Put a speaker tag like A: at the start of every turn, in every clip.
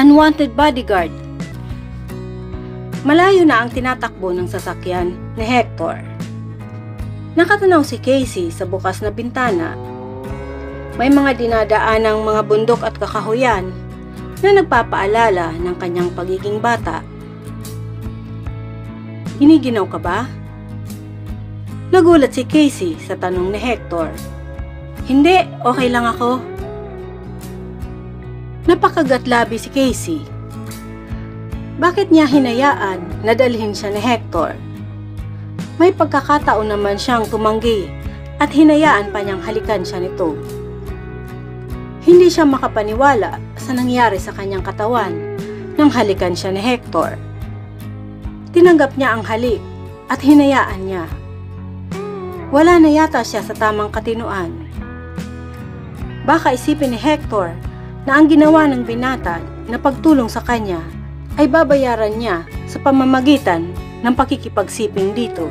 A: unwanted bodyguard. Malayo na ang tinatakbo ng sasakyan ni Hector. Nakatanaw si Casey sa bukas na bintana. May mga dinadaanang mga bundok at kakahuyan na nagpapaalala ng kanyang pagiging bata. Giniginaw ka ba? Nagulat si Casey sa tanong ni Hector. Hindi, okay lang ako. Napakagatlabi si Casey. Bakit niya hinayaan na dalhin siya ni Hector? May pagkakataon naman siyang tumanggi at hinayaan pa niyang halikan siya nito. Hindi siya makapaniwala sa nangyari sa kanyang katawan nang halikan siya ni Hector. Tinanggap niya ang halik at hinayaan niya. Wala na yata siya sa tamang katinuan. Baka isipin ni Hector na ang ginawa ng binata na pagtulong sa kanya ay babayaran niya sa pamamagitan ng pakikipagsiping dito.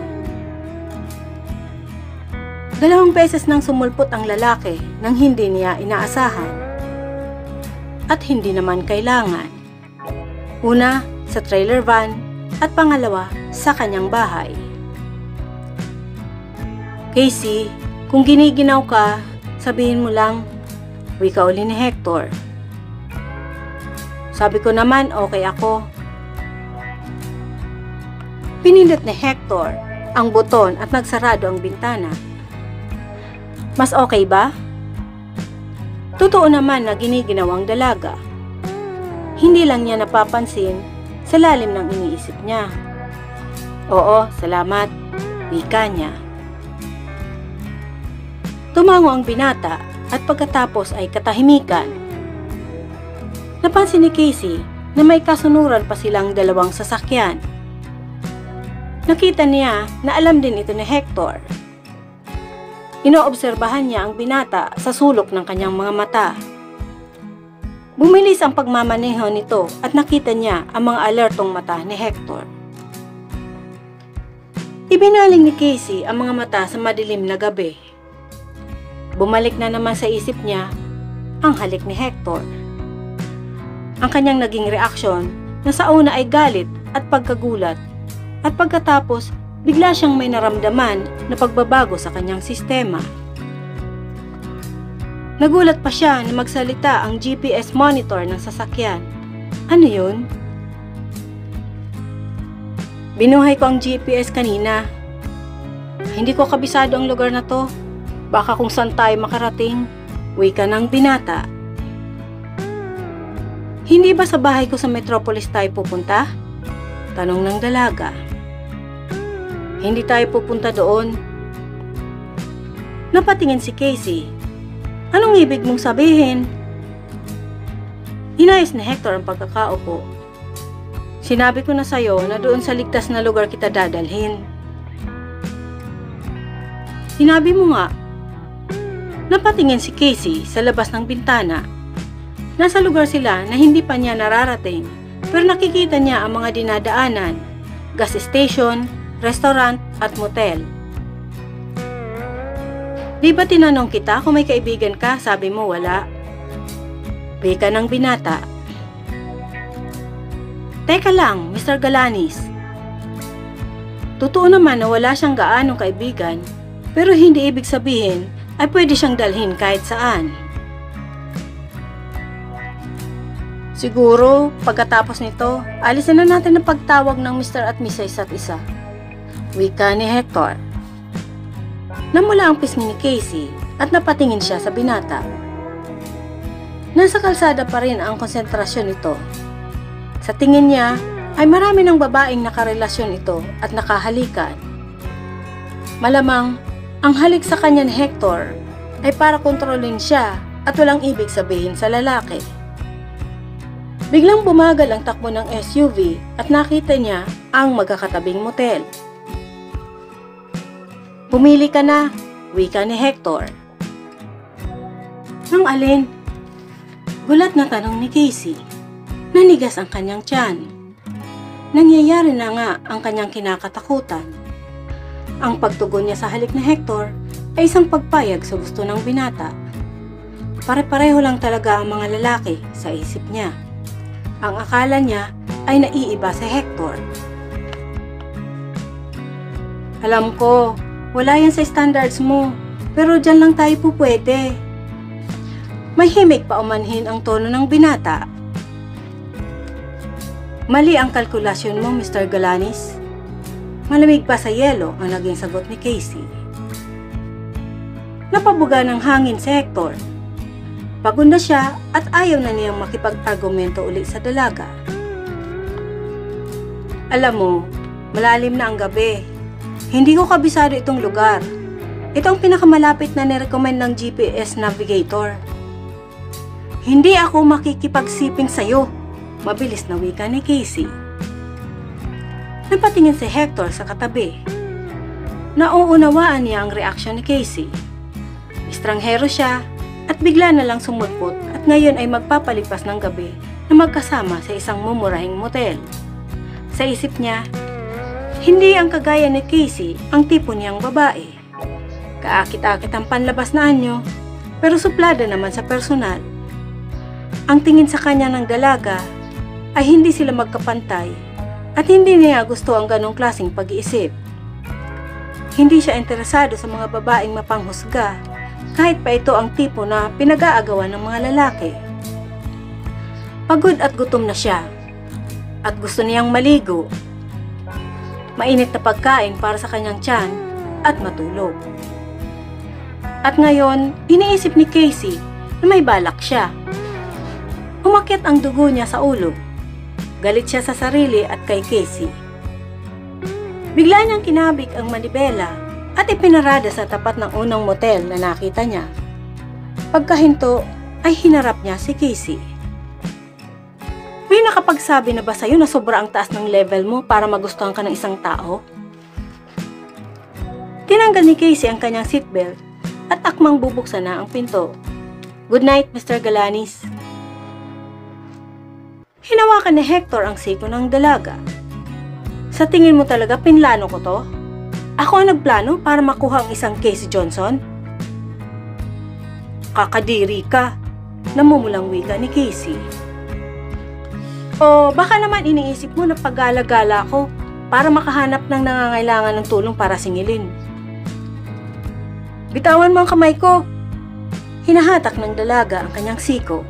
A: 2 beses nang sumulpot ang lalaki nang hindi niya inaasahan. At hindi naman kailangan. Una, sa trailer van at pangalawa, sa kanyang bahay. Casey, kung giniginaw ka, sabihin mo lang, wika uli ni Hector. Sabi ko naman, okay ako. Pinindot ni Hector ang buton at nagsarado ang bintana. Mas okay ba? Totoo naman na giniginaw ang dalaga. Hindi lang niya napapansin sa lalim ng iniisip niya. Oo, salamat, wika niya. Tumango ang binata at pagkatapos ay katahimikan. Napansin ni Casey na may kasunuran pa silang 2 sasakyan. Nakita niya na alam din ito ni Hector. Inoobserbahan niya ang binata sa sulok ng kanyang mga mata. Bumilis ang pagmamaneho nito at nakita niya ang mga alertong mata ni Hector. Ibinaling ni Casey ang mga mata sa madilim na gabi. Bumalik na naman sa isip niya ang halik ni Hector. Ang kanyang naging reaksyon na sa una ay galit at pagkagulat at pagkatapos bigla siyang may naramdaman na pagbabago sa kanyang sistema. Nagulat pa siya na magsalita ang GPS monitor ng sasakyan. Ano yun? Binuhay ko ang GPS kanina. Hindi ko kabisado ang lugar na to. Baka kung saan tayo makarating, wika ng binata. Hindi ba sa bahay ko sa Metropolis tayo pupunta? Tanong ng dalaga. Hindi tayo pupunta doon. Napatingin si Casey. Anong ibig mong sabihin? Inayos ni Hector ang pagkakaupo. Sinabi ko na sa'yo na doon sa ligtas na lugar kita dadalhin. Sinabi mo nga. Napatingin si Casey sa labas ng bintana. Nasa lugar sila na hindi pa niya nararating, pero nakikita niya ang mga dinadaanan, gas station, restaurant at motel. Di ba tinanong kita kung may kaibigan ka? Sabi mo wala. Wika ng binata. Teka lang, Mr. Galanis. Totoo naman na wala siyang gaanong kaibigan, pero hindi ibig sabihin ay pwede siyang dalhin kahit saan. Siguro, pagkatapos nito, alisan na natin ang pagtawag ng Mr. at Miss sa isa't isa. Wika ni Hector. Namula ang pisngi ni Casey at napatingin siya sa binata. Nasa kalsada pa rin ang konsentrasyon nito. Sa tingin niya, ay marami ng babaeng nakarelasyon ito at nakahalikan. Malamang, ang halik sa kanya ni Hector ay para kontrolin siya at walang ibig sabihin sa lalaki. Biglang bumagal ang takbo ng SUV at nakita niya ang magkakatabing motel. Pumili ka na, wika ni Hector. Nang alin? Gulat na tanong ni Casey. Nanigas ang kanyang tiyan. Nangyayari na nga ang kanyang kinakatakutan. Ang pagtugon niya sa halik ni Hector ay isang pagpayag sa gusto ng binata. Pare-pareho lang talaga ang mga lalaki sa isip niya. Ang akala niya ay naiiba si Hector. Alam ko, wala yan sa standards mo, pero dyan lang tayo pupwede. May himig pa umanhin ang tono ng binata. Mali ang kalkulasyon mo, Mr. Galanis. Malamig pa sa yelo ang naging sagot ni Casey. Napabuga ng hangin si Hector. Pagod na siya at ayaw na niyang makipag-argumento ulit sa dalaga. Alam mo, malalim na ang gabi. Hindi ko kabisado itong lugar. Ito ang pinakamalapit na nirecommend ng GPS navigator. Hindi ako makikipagsiping sa'yo, mabilis na wika ni Casey. Napatingin si Hector sa katabi. Nauunawaan niya ang reaksyon ni Casey. Estranghero siya at bigla na lang sumulpot at ngayon ay magpapalipas ng gabi na magkasama sa isang mumurahing motel. Sa isip niya, hindi ang kagaya ni Casey ang tipo niyang babae. Kaakit-akit ang panlabas na anyo, pero suplada naman sa personal. Ang tingin sa kanya ng dalaga ay hindi sila magkapantay at hindi niya gusto ang ganong klaseng pag-iisip. Hindi siya interesado sa mga babaeng mapanghusga kahit pa ito ang tipo na pinag-aagawan ng mga lalaki. Pagod at gutom na siya at gusto niyang maligo. Mainit na pagkain para sa kanyang tiyan at matulog. At ngayon, iniisip ni Casey na may balak siya. Umakyat ang dugo niya sa ulo. Galit siya sa sarili at kay Casey. Bigla niyang kinabig ang manibela at ipinarada sa tapat ng unang motel na nakita niya. Pagkahinto ay hinarap niya si Casey. May nakapagsabi na ba sa'yo na sobra ang taas ng level mo para magustuhan ka ng isang tao? Tinanggal ni Casey ang kanyang seatbelt at akmang bubuksan na ang pinto. Good night, Mr. Galanis. Hinawakan ni Hector ang siko ng dalaga. Sa tingin mo talaga pinlano ko to? Ako ang nagplano para makuha ang isang Casey Johnson? Kakadiri ka, namumulang wika ni Casey. O baka naman iniisip mo na paggala-gala ko para makahanap ng nangangailangan ng tulong para singilin. Bitawan mo ang kamay ko. Hinahatak ng dalaga ang kanyang siko.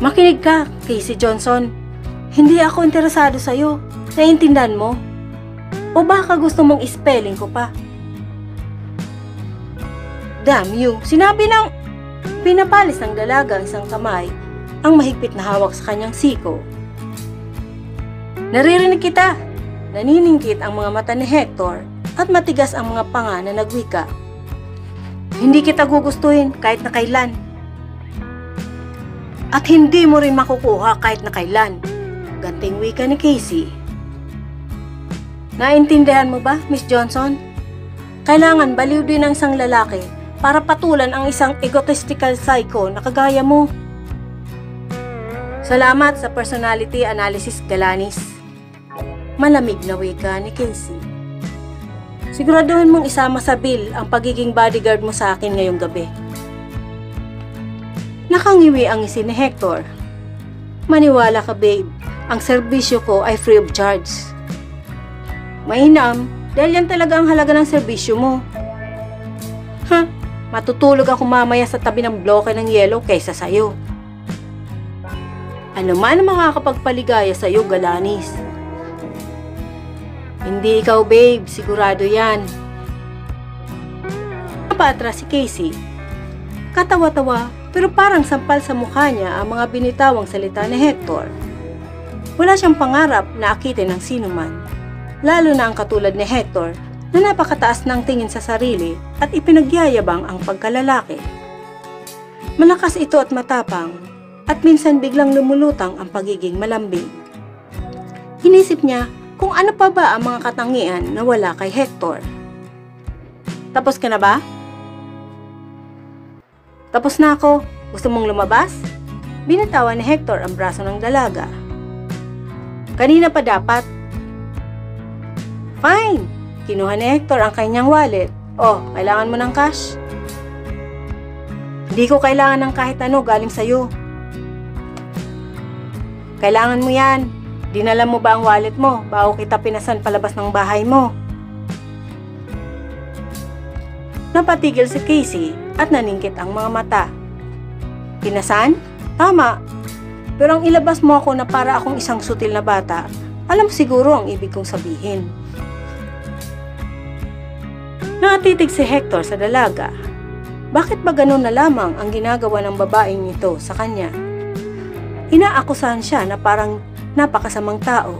A: Makinig ka, Casey Johnson. Hindi ako interesado sa'yo. Naiintindihan mo? O baka gusto mong spelling ko pa? Damn you! Sinabi ng... Pinapalis ng dalaga ang isang kamay ang mahigpit na hawak sa kanyang siko. Naririnig kita! Naniningkit ang mga mata ni Hector at matigas ang mga panga na nagwika. Hindi kita gugustuhin kahit na kailan. At hindi mo rin makukuha kahit na kailan. Ganting wika ni Casey. Naintindihan mo ba, Miss Johnson? Kailangan baliw din ng isang lalaki para patulan ang isang egotistical psycho na kagaya mo. Salamat sa personality analysis, Galanis. Malamig na wika ni Casey. Siguraduhin mong isama sa bill ang pagiging bodyguard mo sa akin ngayong gabi. Nakangiwi ang ngisi ni Hector. Maniwala ka, babe. Ang serbisyo ko ay free of charge. Mainam, dahil yan talaga ang halaga ng serbisyo mo. Matutulog ako mamaya sa tabi ng bloke ng yelo kaysa sa'yo. Ano man ang makakapagpaligaya sa'yo, Galanis. Hindi ikaw, babe. Sigurado yan. Napatras si Casey. Katawa-tawa, pero parang sampal sa mukha niya ang mga binitawang salita ni Hector. Wala siyang pangarap na akitin ng sinuman. Lalo na ang katulad ni Hector na napakataas ng tingin sa sarili at ipinagyayabang ang pagkalalaki. Malakas ito at matapang at minsan biglang lumulutang ang pagiging malambing. Inisip niya kung ano pa ba ang mga katangian na wala kay Hector. Tapos ka na ba? Tapos na ako. Gusto mong lumabas? Binatawan ni Hector ang braso ng dalaga. Kanina pa dapat. Fine! Kinuha ni Hector ang kanyang wallet. Oh, kailangan mo ng cash? Hindi ko kailangan ng kahit ano galing sa'yo. Kailangan mo yan. Dinala mo ba ang wallet mo bago kita pinasan palabas ng bahay mo? Napatigil si Casey at naningkit ang mga mata. Pinasan? Tama. Pero ang ilabas mo ako na para akong isang sutil na bata, alam siguro ang ibig kong sabihin. Nakatitig si Hector sa dalaga. Bakit ba ganun na lamang ang ginagawa ng babaeng ito sa kanya? Inaakusahan siya na parang napakasamang tao.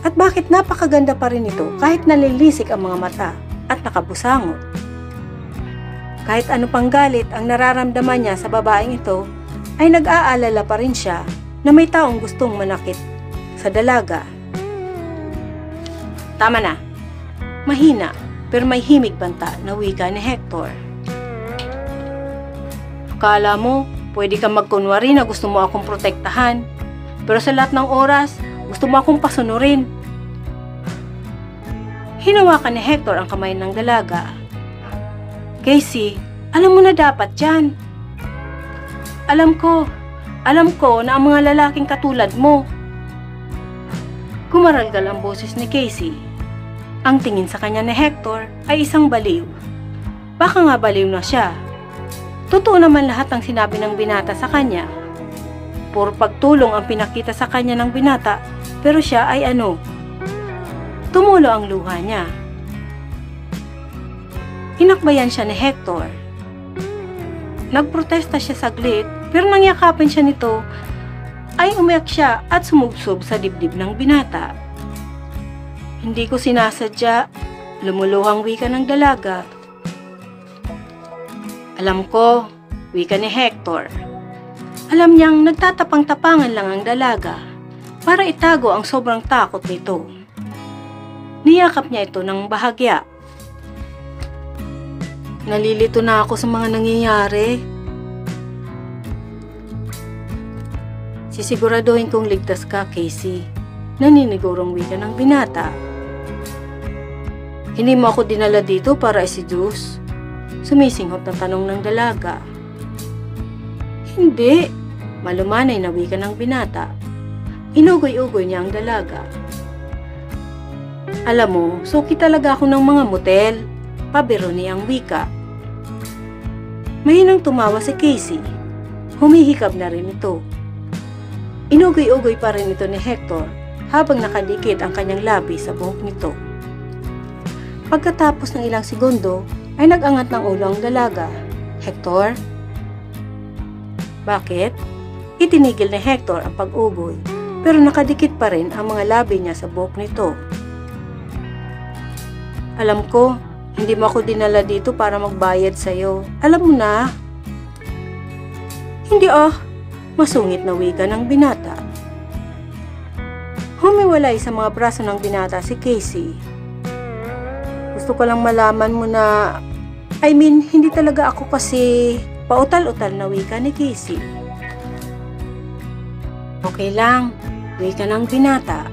A: At bakit napakaganda pa rin ito kahit nalilisik ang mga mata at nakabusangot? Kahit ano pang galit ang nararamdaman niya sa babaeng ito, ay nag-aalala pa rin siya na may taong gustong manakit sa dalaga. Tama na. Mahina pero may himig banta na wika ni Hector. Akala mo, pwede kang magkunwari na gusto mo akong protektahan, pero sa lahat ng oras, gusto mo akong pasunurin. Hinawakan ni Hector ang kamay ng dalaga. Casey, alam mo na dapat yan. Alam ko na ang mga lalaking katulad mo. Kumaralgal ang boses ni Casey. Ang tingin sa kanya ni Hector ay isang baliw. Baka nga baliw na siya. Totoo naman lahat ng sinabi ng binata sa kanya. Puro pagtulong ang pinakita sa kanya ng binata, pero siya ay ano? Tumulo ang luha niya. Inakbayan siya ni Hector. Nagprotesta siya saglit, pero nang yakapin siya nito, ay umiyak siya at sumubsob sa dibdib ng binata. Hindi ko sinasadya, lumuluhang wika ng dalaga. Alam ko, wika ni Hector. Alam niyang nagtatapang-tapangan lang ang dalaga para itago ang sobrang takot nito. Niyakap niya ito ng bahagya. Nalilito na ako sa mga nangyayari. Sisiguraduhin kong ligtas ka, Casey. Naninigurong wika ng binata. Hindi mo ako dinala dito para i-seduce. Sumisinghot na tanong ng dalaga. Hindi. Malumanay na wika ng binata. Inugoy-ugoy niya ang dalaga. Alam mo, suki talaga ako ng mga motel. Pabiro niyang wika. Mahinang tumawa si Casey. Humihikab na rin ito. Inugoy-ugoy pa rin ito ni Hector habang nakadikit ang kanyang labi sa buhok nito. Pagkatapos ng ilang segundo, ay nag-angat ng ulo ang dalaga. Hector? Bakit? Itinigil ni Hector ang pag-ugoy, pero nakadikit pa rin ang mga labi niya sa buhok nito. Alam ko, hindi mo ako dinala dito para magbayad sa'yo. Alam mo na. Hindi masungit na wika ng binata. Humiwalay sa mga braso ng binata si Casey. Gusto ko lang malaman mo na, hindi talaga ako kasi pautal-utal na wika ni Casey. Okay lang, wika ng binata.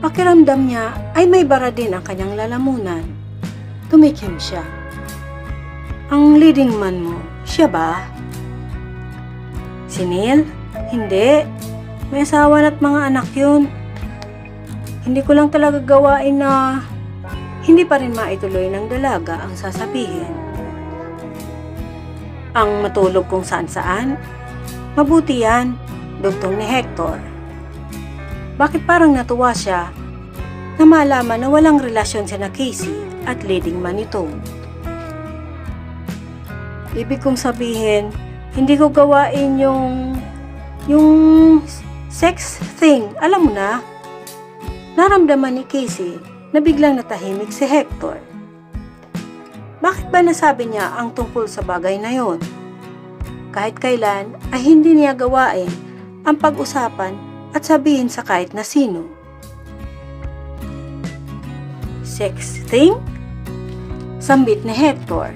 A: Pakiramdam niya ay may bara din ang kanyang lalamunan. Tumikim siya. Ang leading man mo, siya ba? Si Neil? Hindi. May asawa na't mga anak yun. Hindi ko lang talaga gawain na hindi pa rin maituloy ng dalaga ang sasabihin. Ang matulog kung saan-saan? Mabuti yan, dugtong ni Hector. Bakit parang natuwa siya na malaman na walang relasyon siya na Casey at leading man ito? Ibig kong sabihin, hindi ko gawain yung sex thing, alam mo na. Naramdaman ni Casey na biglang natahimik si Hector. Bakit ba nasabi niya ang tungkol sa bagay na yon? Kahit kailan ay hindi niya gawain ang pag-usapan at sabihin sa kahit na sino. Sex thing? Sambit ni Hector.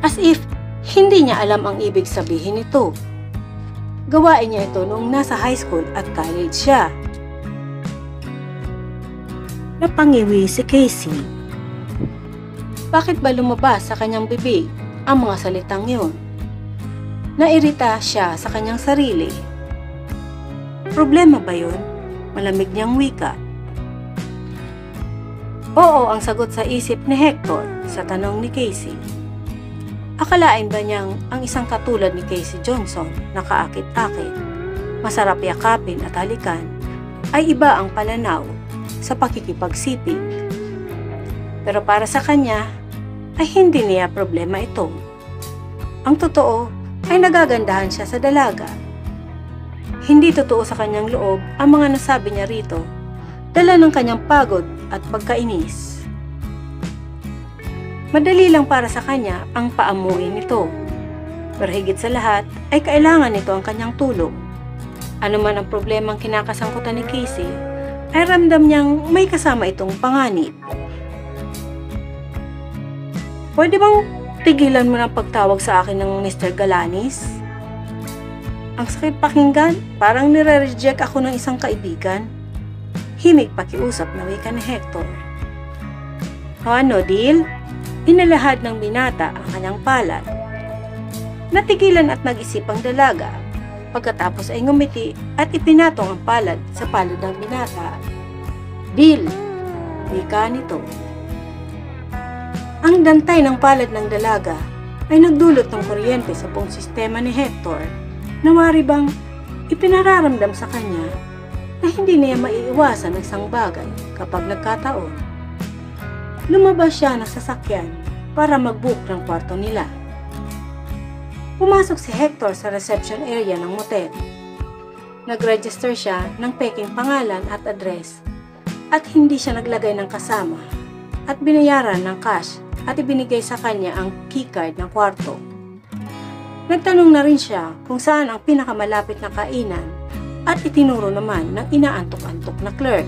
A: As if hindi niya alam ang ibig sabihin nito. Gawain niya ito noong nasa high school at college siya. Napangiwi si Casey. Bakit ba lumabas sa kanyang bibig ang mga salitang yun? Nairita siya sa kanyang sarili. Problema ba yun? Malamig niyang wika. Oo ang sagot sa isip ni Hector sa tanong ni Casey. Akalain ba niyang ang isang katulad ni Casey Johnson na kaakit-akit, masarap yakapin at halikan, ay iba ang pananaw sa pakikipagsiping? Pero para sa kanya, ay hindi niya problema ito. Ang totoo ay nagagandahan siya sa dalaga. Hindi totoo sa kanyang loob ang mga nasabi niya rito, dala ng kanyang pagod at pagkainis. Madali lang para sa kanya ang paamuin nito. Pero higit sa lahat ay kailangan nito ang kanyang tulong. Ano man ang problemang kinakasangkutan ni Casey, ay ramdam niyang may kasama itong panganib. Pwede bang tigilan mo ng pagtawag sa akin ng Mr. Galanis? Ang sakit pakinggan, parang nire-reject ako ng isang kaibigan. Himig pakiusap na wika ni Hector. O ano, deal? Inalahad ng binata ang kanyang palad. Natigilan at nag-isip ang dalaga. Pagkatapos ay ngumiti at ipinatong ang palad sa palad ng binata. Deal! Wika nito. Ang dantay ng palad ng dalaga ay nagdulot ng kuryente sa buong sistema ni Hector na wari bang ipinararamdam sa kanya na hindi niya maiiwasan ng isang bagay kapag nagkataon. Lumabas siya ng sasakyan para mag-book ng kwarto nila. Pumasok si Hector sa reception area ng motel. Nag-register siya ng peking pangalan at address at hindi siya naglagay ng kasama at binayaran ng cash at ibinigay sa kanya ang keycard ng kwarto. Nagtanong na rin siya kung saan ang pinakamalapit na kainan at itinuro naman ng inaantok-antok na clerk.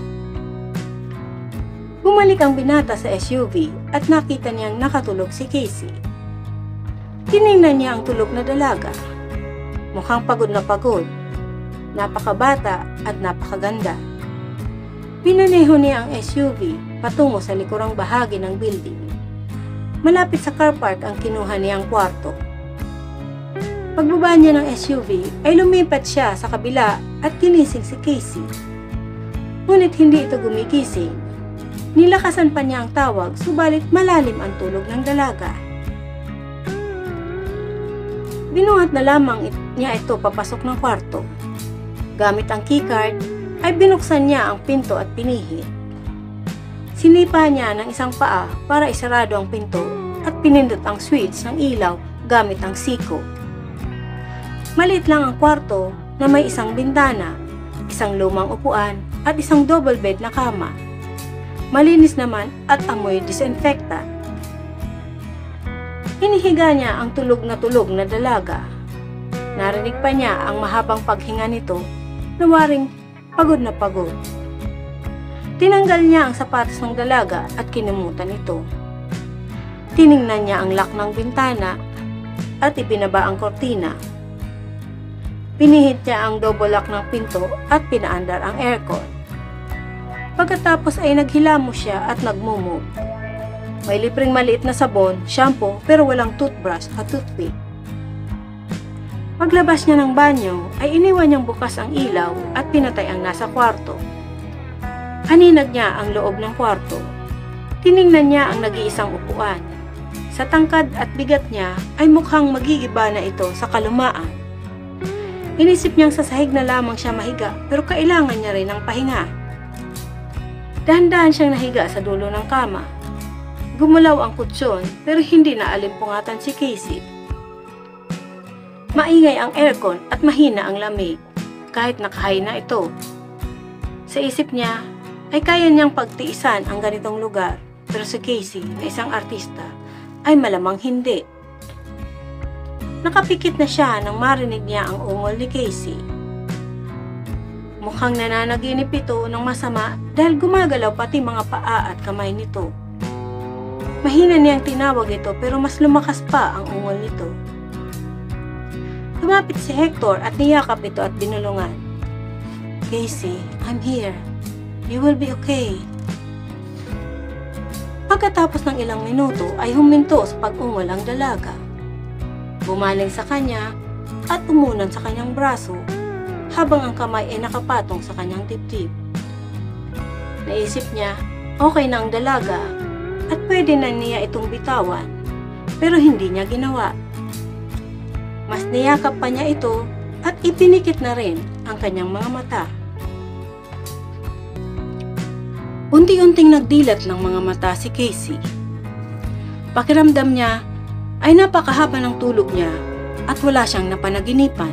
A: Bumalik ang binata sa SUV at nakita niyang nakatulog si Casey. Tiningnan niya ang tulog na dalaga. Mukhang pagod na pagod, napakabata at napakaganda. Pinaneho niya ang SUV patungo sa likurang bahagi ng building. Malapit sa car park ang kinuha niyang kwarto. Pagbaba niya ng SUV ay lumipat siya sa kabila at ginising si Casey. Ngunit hindi ito gumigising. Nilakasan pa niya ang tawag, subalit malalim ang tulog ng dalaga. Binuhat na lamang niya ito papasok ng kwarto. Gamit ang keycard, ay binuksan niya ang pinto at pinihit. Sinipa niya ng isang paa para isarado ang pinto at pinindot ang switch ng ilaw gamit ang siko. Maliit lang ang kwarto na may isang bintana, isang lumang upuan at isang double bed na kama. Malinis naman at amoy disinfectant. Hinihiga niya ang tulog na dalaga. Narinig pa niya ang mahabang paghinga nito na waring pagod na pagod. Tinanggal niya ang sapatos ng dalaga at kinumutan ito. Tiningnan niya ang lock ng bintana at ibinaba ang kortina. Pinihit niya ang double lock ng pinto at pinaandar ang aircon. Pagkatapos ay naghilamos siya at nagmumove. May libreng maliit na sabon, shampoo pero walang toothbrush at toothpick. Paglabas niya ng banyo ay iniwan niyang bukas ang ilaw at pinatay ang nasa kwarto. Haninag niya ang loob ng kwarto. Tiningnan niya ang nag-iisang upuan. Sa tangkad at bigat niya ay mukhang magigiba na ito sa kalumaan. Inisip niyang sa sahig na lamang siya mahiga pero kailangan niya rin ng pahinga. Dahan-dahan siyang nahiga sa dulo ng kama. Gumulaw ang kutsyon pero hindi na alimpungatan si Casey. Maingay ang aircon at mahina ang lamig kahit nakahay na ito. Sa isip niya ay kaya niyang pagtiisan ang ganitong lugar pero si Casey na isang artista ay malamang hindi. Nakapikit na siya nang marinig niya ang ungol ni Casey. Mukhang nananaginip ito ng masama dahil gumagalaw pati mga paa at kamay nito. Mahina niyang tinawag ito pero mas lumakas pa ang ungol nito. Lumapit si Hector at niyakap ito at binulungan. Casey, I'm here. You will be okay. Pagkatapos ng ilang minuto ay huminto sa pag-ungol ang dalaga. Bumaling sa kanya at umunan sa kanyang braso habang ang kamay ay nakapatong sa kanyang dibdib. Naisip niya, okay na ang dalaga at pwede na niya itong bitawan, pero hindi niya ginawa. Mas niyakap pa niya ito at ipinikit na rin ang kanyang mga mata. Unti-unting nagdilat ng mga mata si Casey. Pakiramdam niya ay napakahaba ng tulog niya at wala siyang napanaginipan.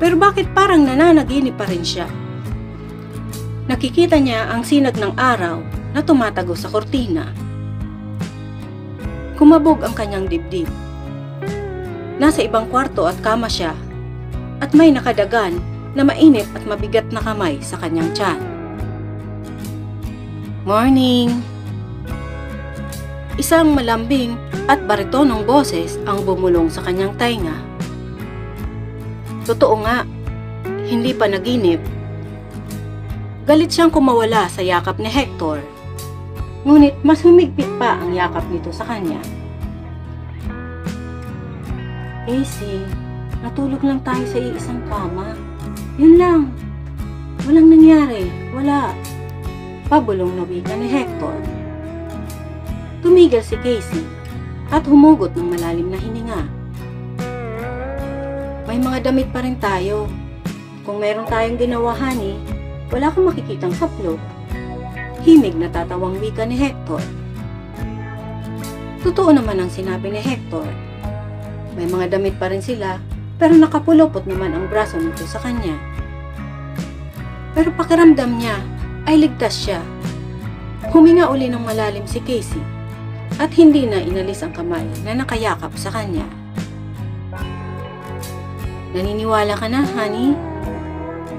A: Pero bakit parang nananaginip pa rin siya? Nakikita niya ang sinag ng araw na tumatago sa kortina. Kumabog ang kanyang dibdib. Nasa ibang kwarto at kama siya at may nakadagan na mainit at mabigat na kamay sa kanyang tiyan. Morning! Isang malambing at baritonong boses ang bumulong sa kanyang tainga. Totoo nga, hindi pa naginip. Galit siyang kumawala sa yakap ni Hector, ngunit mas humigpit pa ang yakap nito sa kanya. Casey, natulog lang tayo sa iisang kama. Yun lang. Walang nangyari. Wala. Pabulong na wika ni Hector. Tumigil si Casey at humugot ng malalim na hininga. May mga damit pa rin tayo. Kung meron tayong ginawa, honey, wala kang makikitang saplot. Himig na tatawang wika ni Hector. Totoo naman ang sinabi ni Hector. May mga damit pa rin sila, pero nakapulupot naman ang braso nito sa kanya. Pero pakiramdam niya ay ligtas siya. Huminga uli ng malalim si Casey at hindi na inalis ang kamay na nakayakap sa kanya. Naniniwala ka na, honey?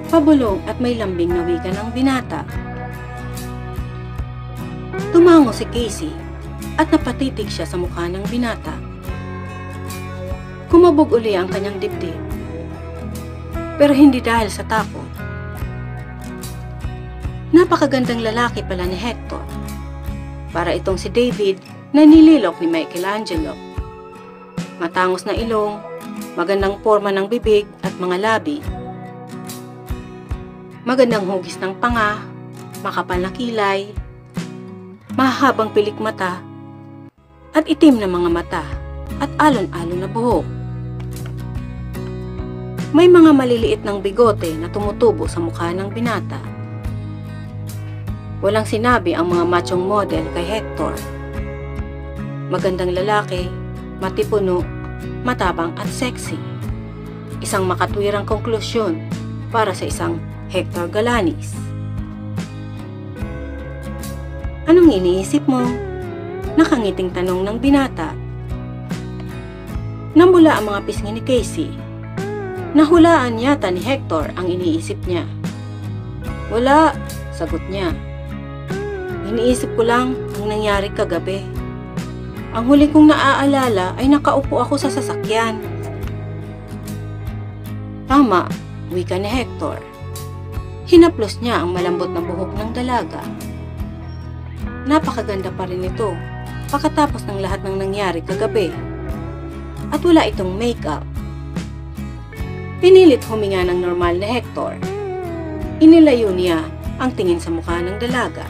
A: Pabulong at may lambing na wika ng binata. Tumango si Casey at napatitig siya sa mukha ng binata. Kumabog uli ang kanyang dibdib, pero hindi dahil sa takot. Napakagandang lalaki pala ni Hector. Para itong si David na nililok ni Michelangelo. Matangos na ilong, magandang forma ng bibig at mga labi. Magandang hugis ng panga, makapal na kilay, mahabang pilik mata, at itim na mga mata, at alon-alon na buhok. May mga maliliit ng bigote na tumutubo sa mukha ng binata. Walang sinabi ang mga machong model kay Hector. Magandang lalaki, matipuno, matapang at sexy. Isang makatwirang konklusyon para sa isang Hector Galanis. Anong iniisip mo? Nakangiting tanong ng binata. Namula ang mga pisngi ni Casey. Nahulaan yata ni Hector ang iniisip niya. Wala, sagot niya. Iniisip ko lang ang nangyari kagabi. Ang huli kong naaalala ay nakaupo ako sa sasakyan. Tama, wika ni Hector. Hinaplos niya ang malambot na buhok ng dalaga. Napakaganda pa rin ito pagkatapos ng lahat ng nangyari kagabi. At wala itong make-up. Pinilit huminga ng normal na Hector. Inilayo niya ang tingin sa mukha ng dalaga.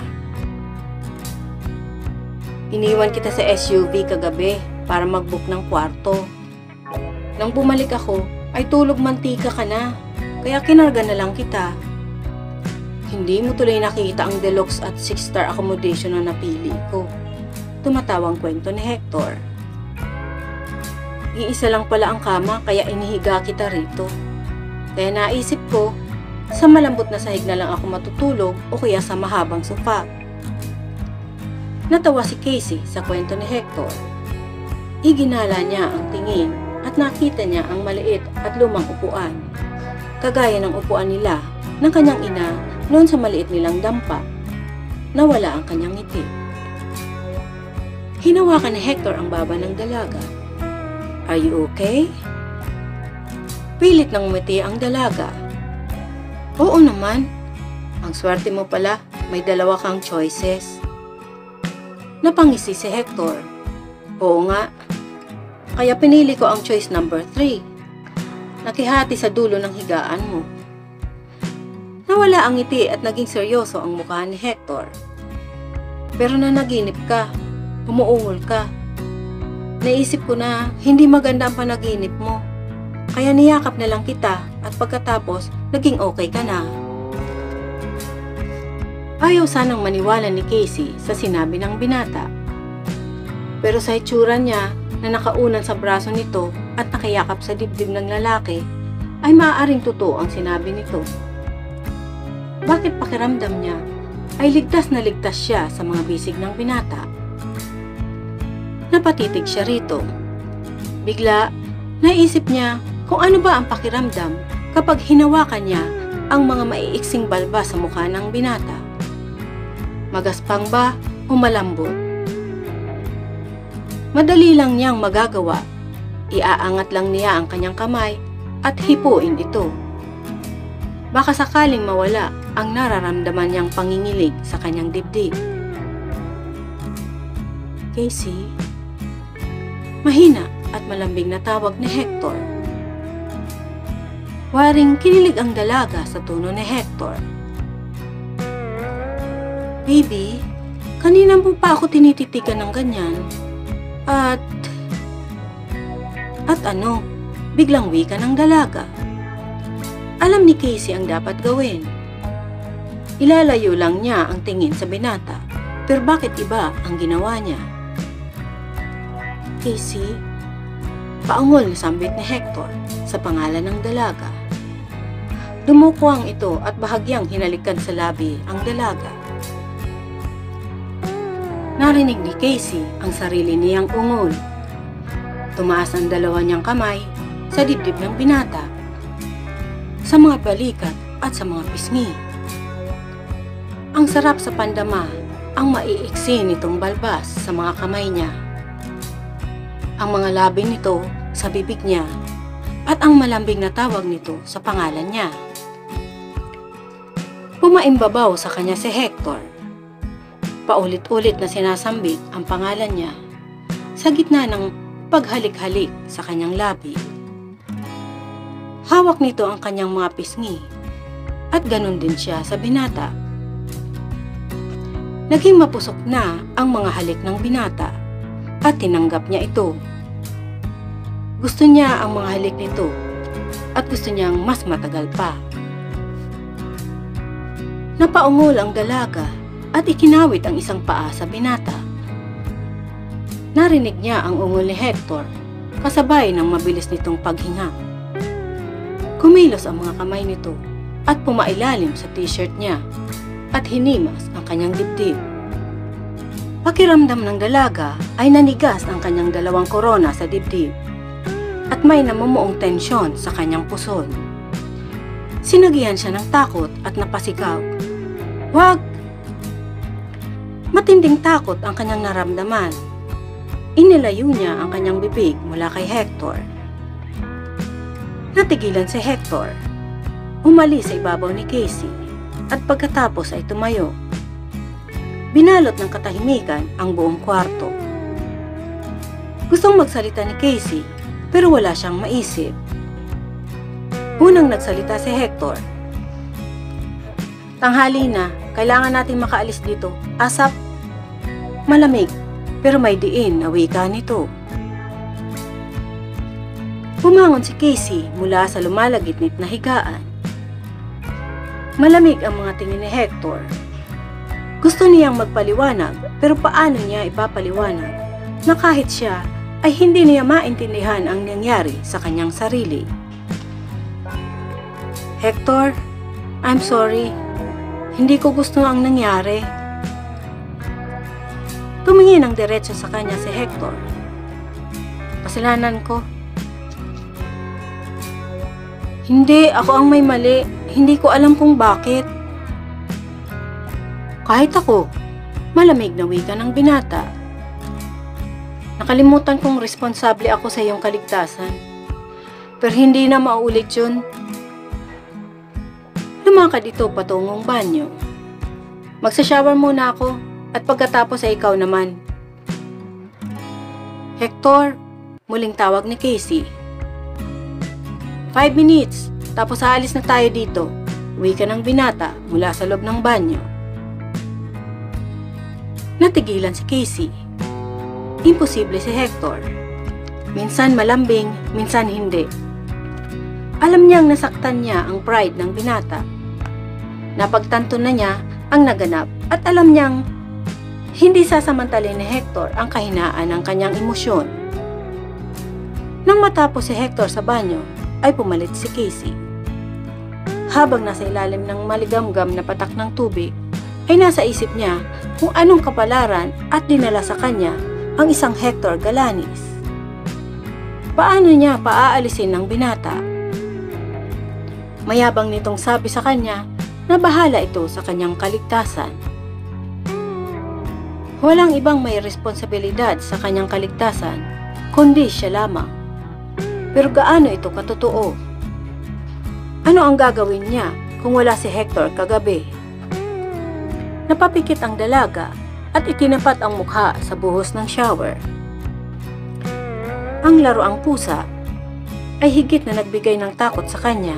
A: Iniwan kita sa SUV kagabi para mag-book ng kwarto. Nang bumalik ako, ay tulog mantika ka na, kaya kinarga na lang kita. Hindi mo tuloy nakita ang deluxe at 6-star accommodation na napili ko. Tumatawang kwento ni Hector. Iisa lang pala ang kama kaya inihiga kita rito. Kaya naisip ko, sa malambot na sahig na lang ako matutulog o kaya sa mahabang sofa. Natawa si Casey sa kwento ni Hector. Iginala niya ang tingin at nakita niya ang maliit at lumang upuan. Kagaya ng upuan nila ng kanyang ina noon sa maliit nilang dampa. Nawala ang kanyang ngiti. Hinawakan ni Hector ang baba ng dalaga. Are you okay? Pilit nang umiti ang dalaga. Oo naman. Ang swerte mo pala, may dalawa kang choices. Napangisi si Hector. Oo nga. Kaya pinili ko ang choice number 3. nakihati sa dulo ng higaan mo. Nawala ang ngiti at naging seryoso ang mukha ni Hector. Pero nanaginip ka, umuungol ka. Naisip ko na hindi maganda ang panaginip mo. Kaya niyakap na lang kita at pagkatapos naging okay ka na. Ayaw sanang maniwala ni Casey sa sinabi ng binata. Pero sa itsura niya na nakaunan sa braso nito at nakayakap sa dibdib ng lalaki, ay maaaring totoo ang sinabi nito. Bakit pakiramdam niya ay ligtas na ligtas siya sa mga bisig ng binata? Napatitig siya rito. Bigla, naisip niya kung ano ba ang pakiramdam kapag hinawakan niya ang mga maiiksing balbas sa mukha ng binata. Magaspang ba o malambot? Madali lang niyang magagawa. Iaangat lang niya ang kanyang kamay at hipuin ito. Baka sakaling mawala ang nararamdaman niyang pangingilig sa kanyang dibdib. Casey, mahina at malambing na tawag ni Hector. Waring kinilig ang dalaga sa tono ni Hector. Baby, kanina mo pa ako tinititigan ng ganyan. At ano, biglang wika ng dalaga. Alam ni Casey ang dapat gawin. Ilalayo lang niya ang tingin sa binata, pero bakit iba ang ginawa niya? Casey, paungol na sambit ni Hector sa pangalan ng dalaga. Dumuko ang ito at bahagyang hinalikan sa labi ang dalaga. Narinig ni Casey ang sarili niyang ungol. Tumaas ang dalawa niyang kamay sa dibdib ng binata, sa mga balikat at sa mga pisngi. Ang sarap sa pandama ang maiiksi nitong balbas sa mga kamay niya. Ang mga labi nito sa bibig niya at ang malambing na tawag nito sa pangalan niya. Pumaimbabaw sa kanya si Hector. Paulit-ulit na sinasambit ang pangalan niya sa gitna ng paghalik-halik sa kanyang labi. Hawak nito ang kanyang mga pisngi at ganun din siya sa binata. Naging mapusok na ang mga halik ng binata at tinanggap niya ito. Gusto niya ang mga halik nito at gusto niyang mas matagal pa. Napaungol ang dalaga at ikinawit ang isang paa sa binata. Narinig niya ang ungol ni Hector kasabay ng mabilis nitong paghinga. Kumilos ang mga kamay nito at pumailalim sa t-shirt niya at hinimas ang kanyang dibdib. Pakiramdam ng dalaga ay nanigas ang kanyang dalawang korona sa dibdib at may namumuong tensyon sa kanyang puson. Sinagihan siya ng takot at napasigaw. Wag! Matinding takot ang kanyang naramdaman. Inilayo niya ang kanyang bibig mula kay Hector. Natigilan si Hector. Umalis sa ibabaw ni Casey at pagkatapos ay tumayo. Binalot ng katahimikan ang buong kwarto. Gustong magsalita ni Casey pero wala siyang maisip. Unang nagsalita si Hector. Tanghali na, kailangan nating makaalis dito. Asap, malamig. Pero may diin na wika nito. Bumangon si Casey mula sa lumalagitnit na higaan. Malamig ang mga tingin ni Hector. Gusto niyang magpaliwanag pero paano niya ipapaliwanag na kahit siya ay hindi niya maintindihan ang nangyari sa kanyang sarili. Hector, I'm sorry. Hindi ko gusto ang nangyari. Tumingin ng diretso sa kanya si Hector. Kasalanan ko. Hindi, ako ang may mali. Hindi ko alam kung bakit. Kahit ako, malamig na wika ng binata. Nakalimutan kong responsable ako sa iyong kaligtasan. Pero hindi na mauulit yun. Lumakad ito patungong banyo. Magsashower muna ako. At pagkatapos ay ikaw naman. Hector, muling tawag ni Casey. 5 minutes, tapos aalis na tayo dito. Uwi ka ng binata mula sa loob ng banyo. Natigilan si Casey. Imposible si Hector. Minsan malambing, minsan hindi. Alam niyang nasaktan niya ang pride ng binata. Napagtanto na niya ang naganap at alam niyang hindi sasamantalin ni Hector ang kahinaan ng kanyang emosyon. Nang matapos si Hector sa banyo, ay pumalit si Casey. Habang nasa ilalim ng maligamgam na patak ng tubig, ay nasa isip niya kung anong kapalaran at dinala sa kanya ang isang Hector Galanis. Paano niya paaalisin ng binata? Mayabang nitong sabi sa kanya na bahala ito sa kanyang kaligtasan. Walang ibang may responsibilidad sa kanyang kaligtasan, kundi siya lamang. Pero gaano ito katotoo? Ano ang gagawin niya kung wala si Hector kagabi? Napapikit ang dalaga at itinapat ang mukha sa buhos ng shower. Ang laruang pusa ay higit na nagbigay ng takot sa kanya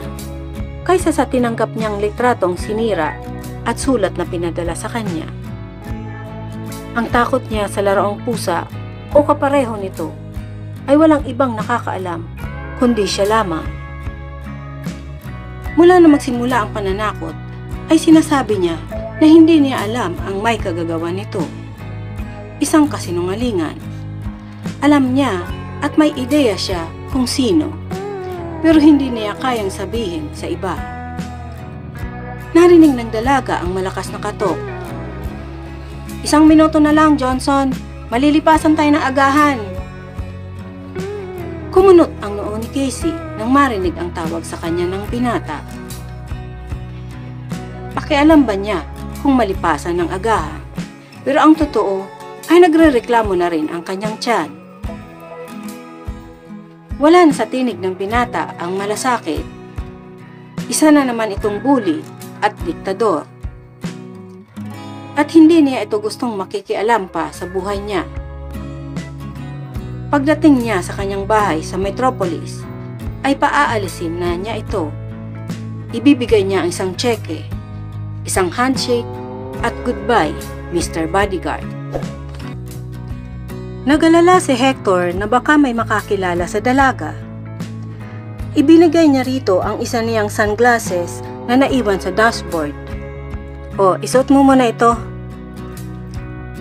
A: kaysa sa tinanggap niyang litratong sinira at sulat na pinadala sa kanya. Ang takot niya sa laruang pusa o kapareho nito ay walang ibang nakakaalam kundi siya lamang. Mula na magsimula ang pananakot ay sinasabi niya na hindi niya alam ang may kagagawa nito. Isang kasinungalingan. Alam niya at may ideya siya kung sino, pero hindi niya kayang sabihin sa iba. Narinig ng dalaga ang malakas na katok. 1 minuto na lang, Johnson. Malilipasan tayo ng agahan. Kumunot ang noo ni Casey nang marinig ang tawag sa kanya ng binata. Pakialam ba niya kung malipasan ng agahan? Pero ang totoo ay nagrereklamo na rin ang kanyang tiyan. Wala na sa tinig ng binata ang malasakit. Isa na naman itong bully at diktador. At hindi niya ito gustong makikialam pa sa buhay niya. Pagdating niya sa kanyang bahay sa Metropolis, ay paaalisin na niya ito. Ibibigay niya ang isang tseke, isang handshake, at goodbye, Mr. Bodyguard. Nagalala si Hector na baka may makakilala sa dalaga. Ibinigay niya rito ang isa niyang sunglasses na naiwan sa dashboard. O, isuot mo muna ito.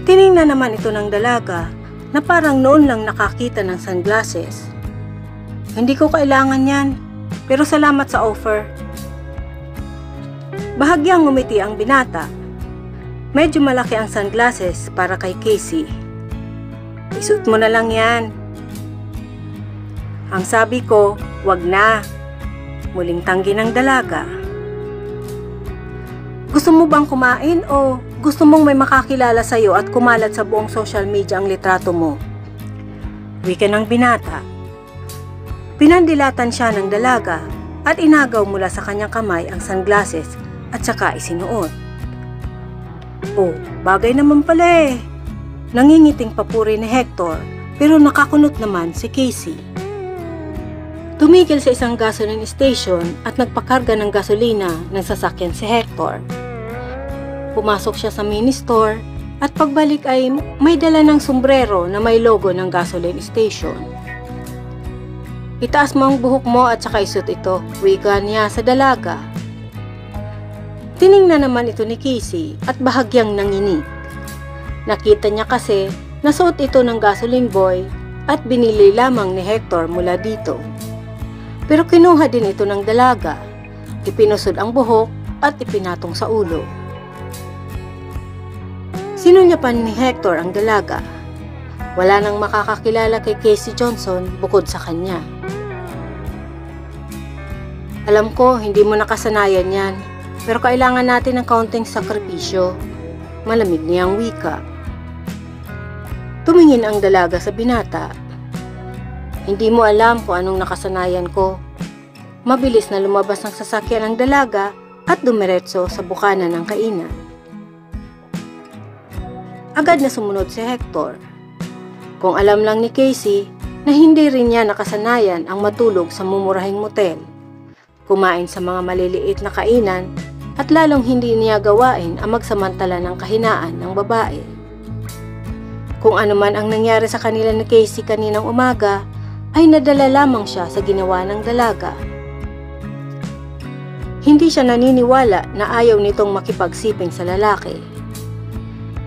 A: Tiningnan naman ito ng dalaga na parang noon lang nakakita ng sunglasses. Hindi ko kailangan yan, pero salamat sa offer. Bahagyang ngumiti ang binata. Medyo malaki ang sunglasses para kay Casey. Isuot mo na lang yan. Ang sabi ko, wag na. Muling tanggi ng dalaga. Gusto mo bang kumain o gusto mong may makakilala sa'yo at kumalat sa buong social media ang litrato mo? Wika ng binata. Pinandilatan siya ng dalaga at inagaw mula sa kanyang kamay ang sunglasses at saka isinuot. Oh, bagay naman pala eh. Nangingiting papuri ni Hector pero nakakunot naman si Casey. Tumigil sa isang gasoline station at nagpakarga ng gasolina ng sasakyan si Hector. Pumasok siya sa mini store at pagbalik ay may dala ng sombrero na may logo ng gasoline station. Itaas mo ang buhok mo at saka isuot ito, wika niya sa dalaga. Tiningnan naman ito ni Casey at bahagyang nanginig. Nakita niya kasi nasuot ito ng gasoline boy at binili lamang ni Hector mula dito. Pero kinuha din ito ng dalaga, ipinusod ang buhok at ipinatong sa ulo. Sinunyapan ni Hector ang dalaga. Wala nang makakakilala kay Casey Johnson bukod sa kanya. Alam ko, hindi mo nakasanayan yan, pero kailangan natin ng kaunting sakripisyo. Malamig niyang wika. Tumingin ang dalaga sa binata. Hindi mo alam kung anong nakasanayan ko. Mabilis na lumabas ng sasakyan ang dalaga at dumiretso sa bukana ng kainan. Agad na sumunod si Hector. Kung alam lang ni Casey na hindi rin niya nakasanayan ang matulog sa mumurahing motel. kumain sa mga maliliit na kainan, at lalong hindi niya gawain ang magsamantala ng kahinaan ng babae. Kung ano man ang nangyari sa kanila ni Casey kaninang umaga, ay nadala lamang siya sa ginawa ng dalaga. Hindi siya naniniwala na ayaw nitong makipagsiping sa lalaki.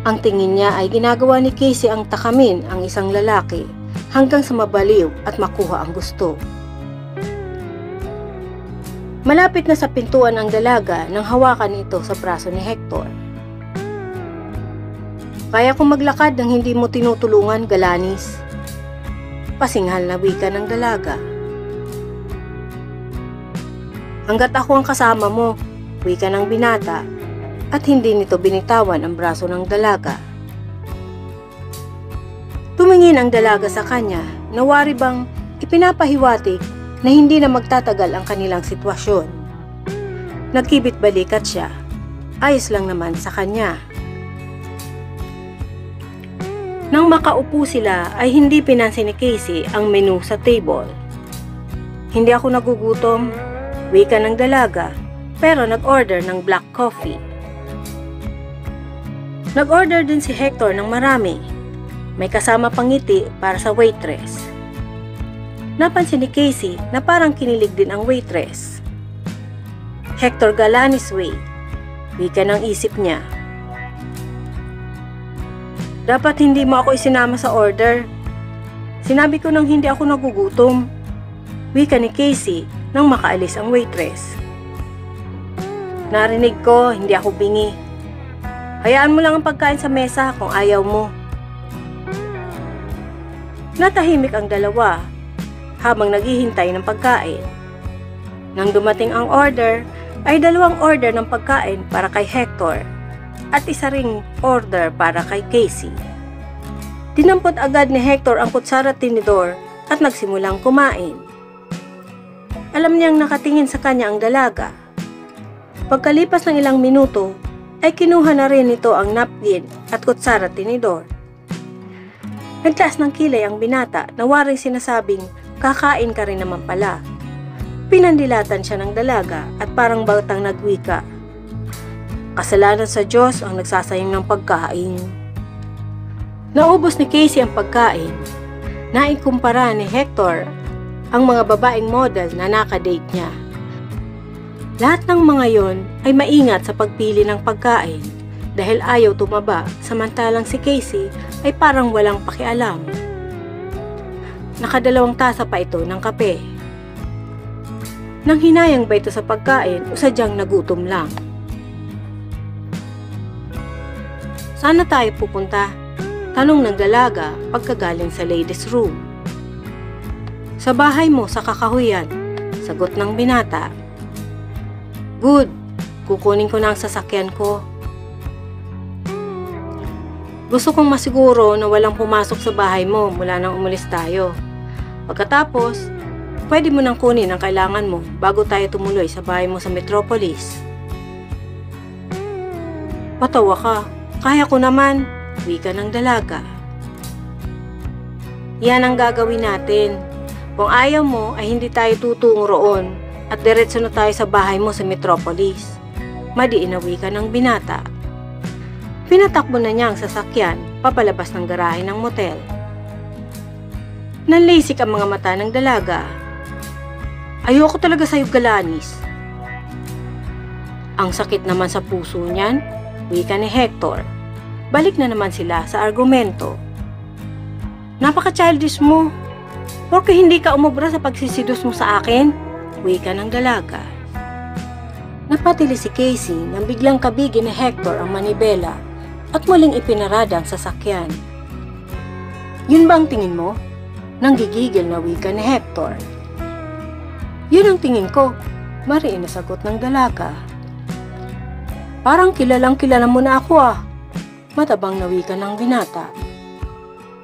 A: Ang tingin niya ay ginagawa ni Casey ang takamin ang isang lalaki hanggang sa mabaliw at makuha ang gusto. Malapit na sa pintuan ang dalaga nang hawakan ito sa braso ni Hector. "Kaya kong maglakad nang hindi mo tinutulungan, Galanis," pasinghal na wika ng dalaga. "Hanggat ako ang kasama mo," wika ng binata, at hindi nito binitawan ang braso ng dalaga. Tumingin ang dalaga sa kanya na wari bang ipinapahiwatig na hindi na magtatagal ang kanilang sitwasyon. Nagkibit balikat siya. Ayos lang naman sa kanya. Nang makaupo sila ay hindi pinansin ni Casey ang menu sa table. "Hindi ako nagugutom," wika ng dalaga, pero nag-order ng black coffee. Nag-order din si Hector ng marami. May kasama pang ngiti para sa waitress. Napansin ni Casey na parang kinilig din ang waitress. "Hector Galanis way," wika ng isip niya. "Dapat hindi mo ako isinama sa order. Sinabi ko nang hindi ako nagugutom," wika ni Casey nang makaalis ang waitress. "Narinig ko, hindi ako bingi. Hayaan mo lang ang pagkain sa mesa kung ayaw mo." Natahimik ang dalawa habang naghihintay ng pagkain. Nang dumating ang order, ay 2 order ng pagkain para kay Hector at isa ring order para kay Casey. Dinampot agad ni Hector ang kutsara at tinidor at nagsimulang kumain. Alam niyang nakatingin sa kanya ang dalaga. Pagkalipas ng ilang minuto, ay kinuha na rin ito ang napkin at kutsara at tinidor. Nagtaas ng kilay ang binata na waring sinasabing, "Kakain ka rin naman pala." Pinandilatan siya ng dalaga at parang batang nagwika, "Kasalanan sa Diyos ang nagsasayang ng pagkain." Naubos ni Casey ang pagkain. Naikumpara ni Hector ang mga babaeng model na nakadate niya. Lahat ng mga yon ay maingat sa pagpili ng pagkain dahil ayaw tumaba, samantalang si Casey ay parang walang pakialam. Nakadalawang tasa pa ito ng kape. Nang hinayang ba ito sa pagkain o sadyang nagutom lang? "Saan na tayo pupunta?" tanong ng dalaga pagkagaling sa ladies' room. "Sa bahay mo sa Kakahuyan," sagot ng binata. "Good, kukunin ko na ang sasakyan ko. Gusto kong masiguro na walang pumasok sa bahay mo mula nang umalis tayo. Pagkatapos, pwede mo nang kunin ang kailangan mo bago tayo tumuloy sa bahay mo sa Metropolis." "Patawa ka, kaya ko naman," wika ng dalaga. "Yan ang gagawin natin. Kung ayaw mo ay hindi tayo tutungo roon at diretso na tayo sa bahay mo sa Metropolis," madiin na wika ng binata. Pinatakbo na niya ang sasakyan papalabas ng garahe ng motel. Nanlisik ang mga mata ng dalaga. "Ayoko talaga sa'yo, Galanis." "Ang sakit naman sa puso niyan," wika ni Hector. Balik na naman sila sa argumento. "Napaka-childish mo. Porque hindi ka umubra sa pagsisidus mo sa akin," wika ng dalaga. Napatili si Casey nang biglang kabigin ni Hector ang manibela at muling ipinarada ang sasakyan. "Yun ba ang tingin mo?" Nanggigigil na wika ni Hector. "Yun ang tingin ko," mariin na sagot ng dalaga. "Parang kilalang kilala mo na ako ah," matabang na wika ng binata.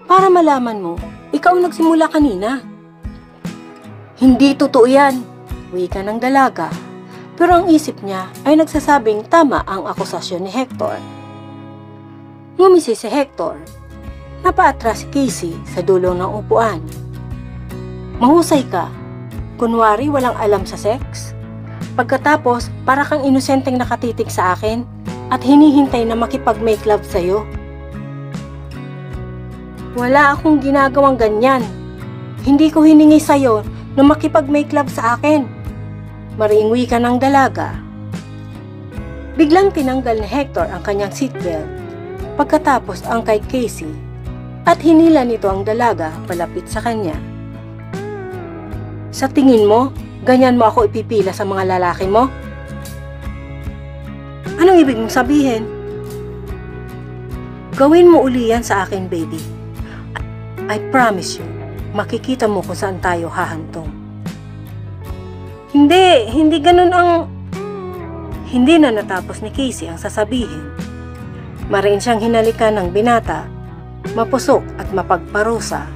A: "Para malaman mo, ikaw ang nagsimula kanina." "Hindi totoo yan," wika ng dalaga. Pero ang isip niya ay nagsasabing tama ang akusasyon ni Hector. Ngumisi si Hector. Napaatras si Casey sa dulo ng upuan. "Mahusay ka. Kunwari walang alam sa sex. Pagkatapos, para kang inosenteng nakatitig sa akin at hinihintay na makipag-make love sa'yo. Wala akong ginagawang ganyan. Hindi ko hiningi sa'yo na makipag-make love sa akin. Mariing wika ng dalaga. Biglang tinanggal ni Hector ang kanyang seatbelt, pagkatapos ang kay Casey, at hinila nito ang dalaga palapit sa kanya. Sa tingin mo, ganyan mo ako ipipila sa mga lalaki mo? Anong ibig mong sabihin? Gawin mo uli yan sa akin, baby. I promise you, makikita mo kung saan tayo hahantong. Hindi ganun ang... Hindi na natapos ni Casey ang sasabihin. Mariin siyang hinalikan ng binata, mapusok at mapagparusa.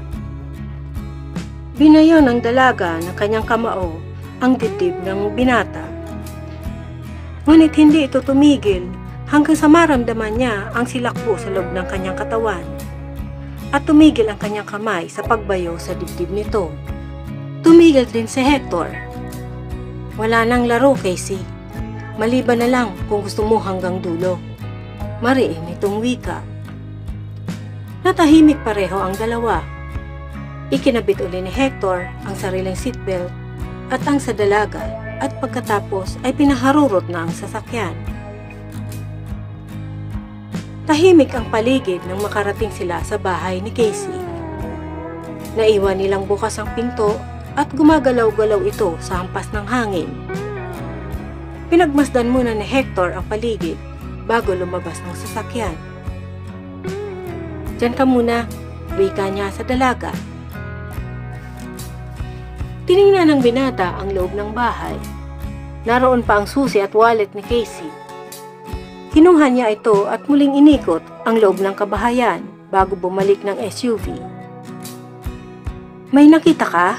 A: Binayo ng dalaga ng kanyang kamao ang dibdib ng binata. Ngunit hindi ito tumigil hanggang sa maramdaman niya ang silakbo sa loob ng kanyang katawan at tumigil ang kanyang kamay sa pagbayo sa dibdib nito. Tumigil din si Hector. Wala nang laro, Casey. Maliban na lang kung gusto mo hanggang dulo. Mariin itong wika. Natahimik pareho ang dalawa. Ikinabit uli ni Hector ang sariling seatbelt at ang sa dalaga at pagkatapos ay pinaharurot na ang sasakyan. Tahimik ang paligid nang makarating sila sa bahay ni Casey. Naiwan nilang bukas ang pinto at gumagalaw-galaw ito sa hampas ng hangin. Pinagmasdan muna ni Hector ang paligid bago lumabas ng sasakyan. Diyan ka muna, wika niya sa dalaga. Tiningnan ng binata ang loob ng bahay. Naroon pa ang susi at wallet ni Casey. Kinuha niya ito at muling inikot ang loob ng kabahayan bago bumalik ng SUV. May nakita ka?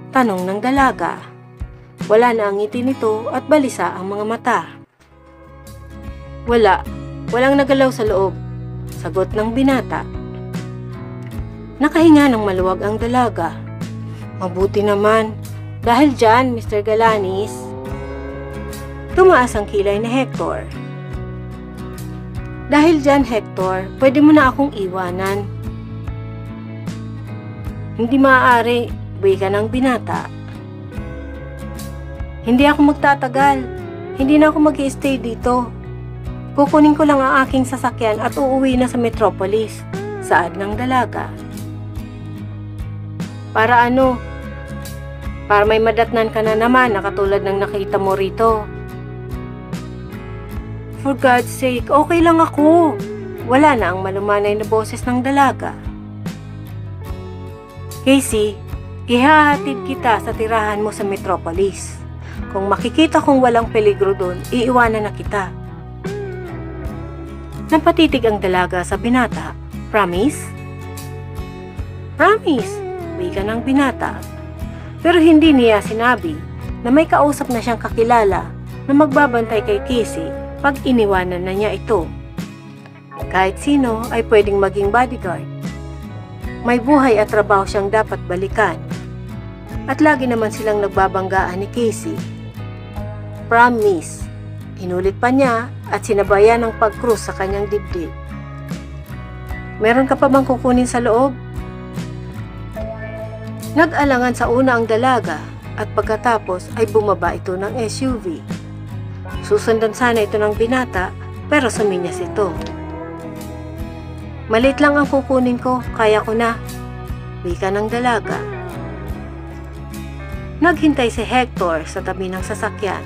A: Tanong ng dalaga. Wala na ang ngiti nito at balisa ang mga mata. Walang nagalaw sa loob, sagot ng binata. Nakahinga ng maluwag ang dalaga. Mabuti naman, dahil dyan, Mr. Galanis. Tumaas ang kilay ni Hector. Dahil dyan, Hector, pwede mo na akong iwanan. Hindi maaari, wika ng binata. Hindi ako magtatagal. Hindi na ako mag-i-stay dito. Kukunin ko lang ang aking sasakyan at uuwi na sa Metropolis, saad ng dalaga. Para ano? Para may madatnan ka na naman na katulad ng nakita mo rito. For God's sake, okay lang ako. Wala na ang malumanay na boses ng dalaga. Casey, ihahatid kita sa tirahan mo sa Metropolis. Kung makikita kong walang peligro doon, iiwanan na kita. Napatitig ang dalaga sa binata. Promise? Promise, wika ng binata. Pero hindi niya sinabi na may kausap na siyang kakilala na magbabantay kay Casey pag iniwanan na niya ito. Kahit sino ay pwedeng maging bodyguard. May buhay at trabaho siyang dapat balikan. At lagi naman silang nagbabanggaan ni Casey. Promise. Inulit pa niya at sinabayan ng pag-cruise sa kanyang dibdib. Meron ka pa bang kukunin sa loob? Nag-alangan sa una ang dalaga at pagkatapos ay bumaba ito ng SUV. Susundan sana ito ng binata pero suminyas ito. Malit lang ang kukunin ko, kaya ko na, wika ng dalaga. Naghintay si Hector sa tabi ng sasakyan.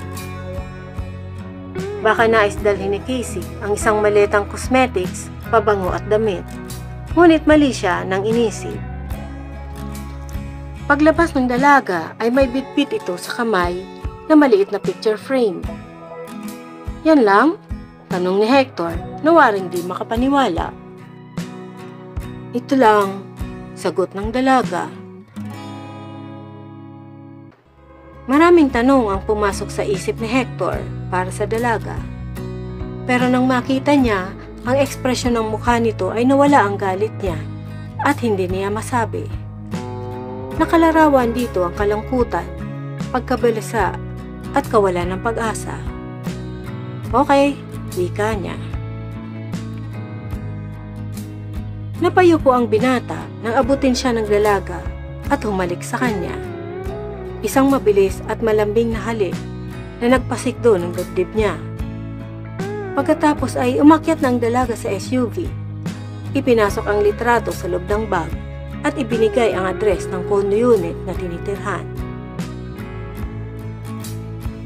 A: Baka nais dalhin ni Casey ang isang maletang cosmetics, pabango at damit. Ngunit mali siya nang inisip. Paglabas ng dalaga ay may bitbit ito sa kamay na maliit na picture frame. Yan lang? Tanong ni Hector na waring di makapaniwala. Ito lang, sagot ng dalaga. Maraming tanong ang pumasok sa isip ni Hector para sa dalaga. Pero nang makita niya, ang ekspresyon ng mukha nito ay nawala ang galit niya at hindi niya masabi. Nakalarawan dito ang kalungkutan, pagkabalisa at kawalan ng pag-asa. Okay, wika niya. Napayuko ang binata nang abutin siya ng dalaga at humalik sa kanya. Isang mabilis at malambing na halik na nagpasikdo ng dibdib niya. Pagkatapos ay umakyat ng dalaga sa SUV. Ipinasok ang litrato sa loob ng bag at ibinigay ang address ng condo unit na tinitirhan.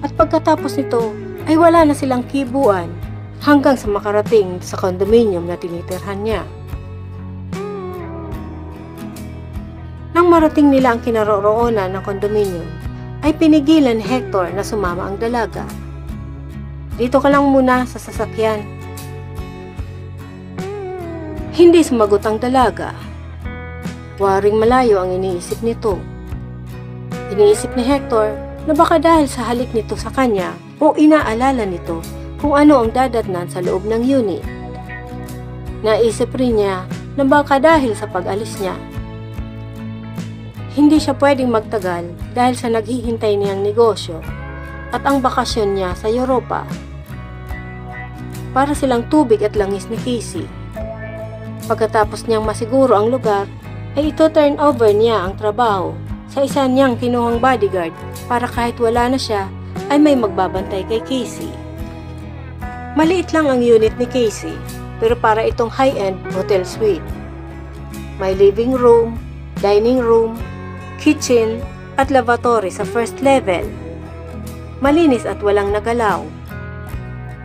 A: At pagkatapos nito ay wala na silang kibuan hanggang sa makarating sa condominium na tinitirhan niya. Nang marating nila ang kinaroroonan ng condominium, ay pinigilan ni Hector na sumama ang dalaga. Dito ka lang muna sa sasakyan. Hindi sumagot ang dalaga. Waring malayo ang iniisip nito. Iniisip ni Hector na baka dahil sa halik nito sa kanya o inaalala nito kung ano ang dadatnan sa loob ng unit. Naisip rin niya na baka dahil sa pag-alis niya. Hindi siya pwedeng magtagal dahil sa naghihintay niyang negosyo at ang bakasyon niya sa Europa. Para silang tubig at langis ni Casey. Pagkatapos niyang masiguro ang lugar, ay ito-turn over niya ang trabaho sa isa niyang kinuhang bodyguard para kahit wala na siya, ay may magbabantay kay Casey. Maliit lang ang unit ni Casey, pero para itong high-end hotel suite. May living room, dining room, kitchen at lavatory sa first level. Malinis at walang nagalaw.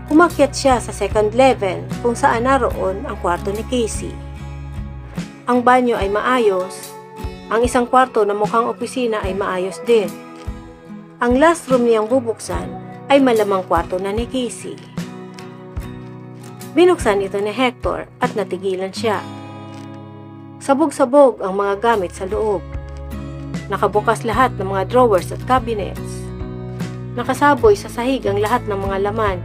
A: Umakyat siya sa second level kung saan naroon ang kwarto ni Casey. Ang banyo ay maayos. Ang isang kwarto na mukhang opisina ay maayos din. Ang last room niyang bubuksan ay malamang kwarto na ni Casey. Binuksan ito ni Hector at natigilan siya. Sabog-sabog ang mga gamit sa loob. Nakabukas lahat ng mga drawers at cabinets. Nakasaboy sa sahig ang lahat ng mga laman.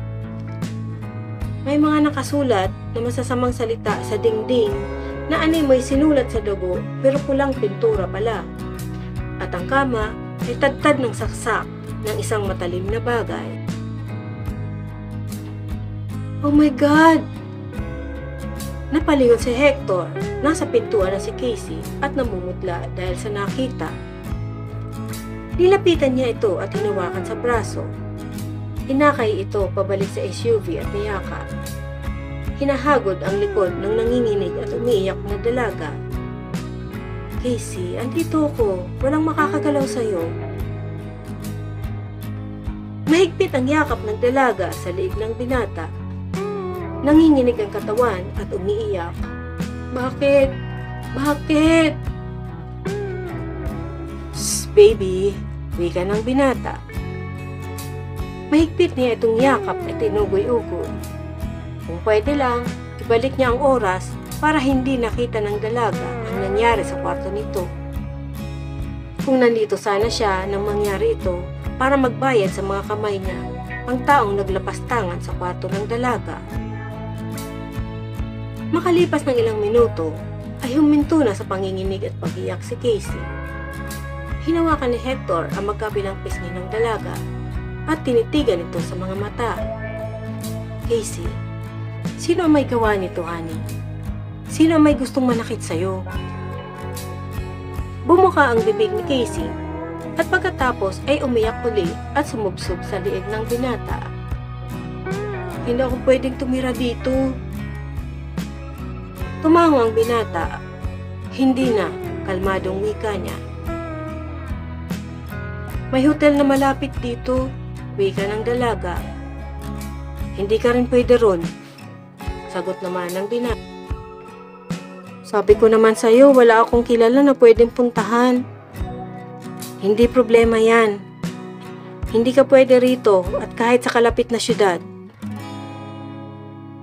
A: May mga nakasulat na masasamang salita sa dingding na animoy sinulat sa dugo pero kulang pintura pala. At ang kama ay tadtad ng saksak ng isang matalim na bagay. Oh my God! Napalingon si Hector. Nasa pintuan na si Casey at namumutla dahil sa nakita. Nilapitan niya ito at hinawakan sa braso. Hinakay ito pabalik sa SUV at niyakap. Hinahagod ang likod ng nanginginig at umiiyak na dalaga. Casey, andito ko. Walang makakagalaw sa'yo. Mahigpit ang yakap ng dalaga sa liig ng binata. Nanginginig ang katawan at umiiyak. Bakit? Bakit? Shh, baby. Wika ng binata. Mahigpit niya itong yakap at tinugoy-ugoy. Kung pwede lang, ibalik niya ang oras para hindi nakita ng dalaga ang nangyari sa kwarto nito. Kung nandito sana siya nang mangyari ito para magbayad sa mga kamay niya, ang taong naglapastangan sa kwarto ng dalaga. Makalipas ng ilang minuto, ay huminto na sa panginginig at pag-iyak si Casey. Hinawakan ni Hector ang magkabilang pisngi ng dalaga at tinitigan ito sa mga mata. Casey, sino ang may gawa nito, honey? Sino ang may gustong manakit sa'yo? Bumuka ang bibig ni Casey at pagkatapos ay umiyak uli at sumubsob sa liig ng binata. Hindi ako pwedeng tumira dito. Tumango ang binata. Hindi na, kalmadong wika niya. May hotel na malapit dito, wika ng dalaga. Hindi ka rin pwede ron, sagot naman ng binata. Sabi ko naman sa'yo, wala akong kilala na pwedeng puntahan. Hindi problema yan. Hindi ka pwede rito at kahit sa kalapit na syudad.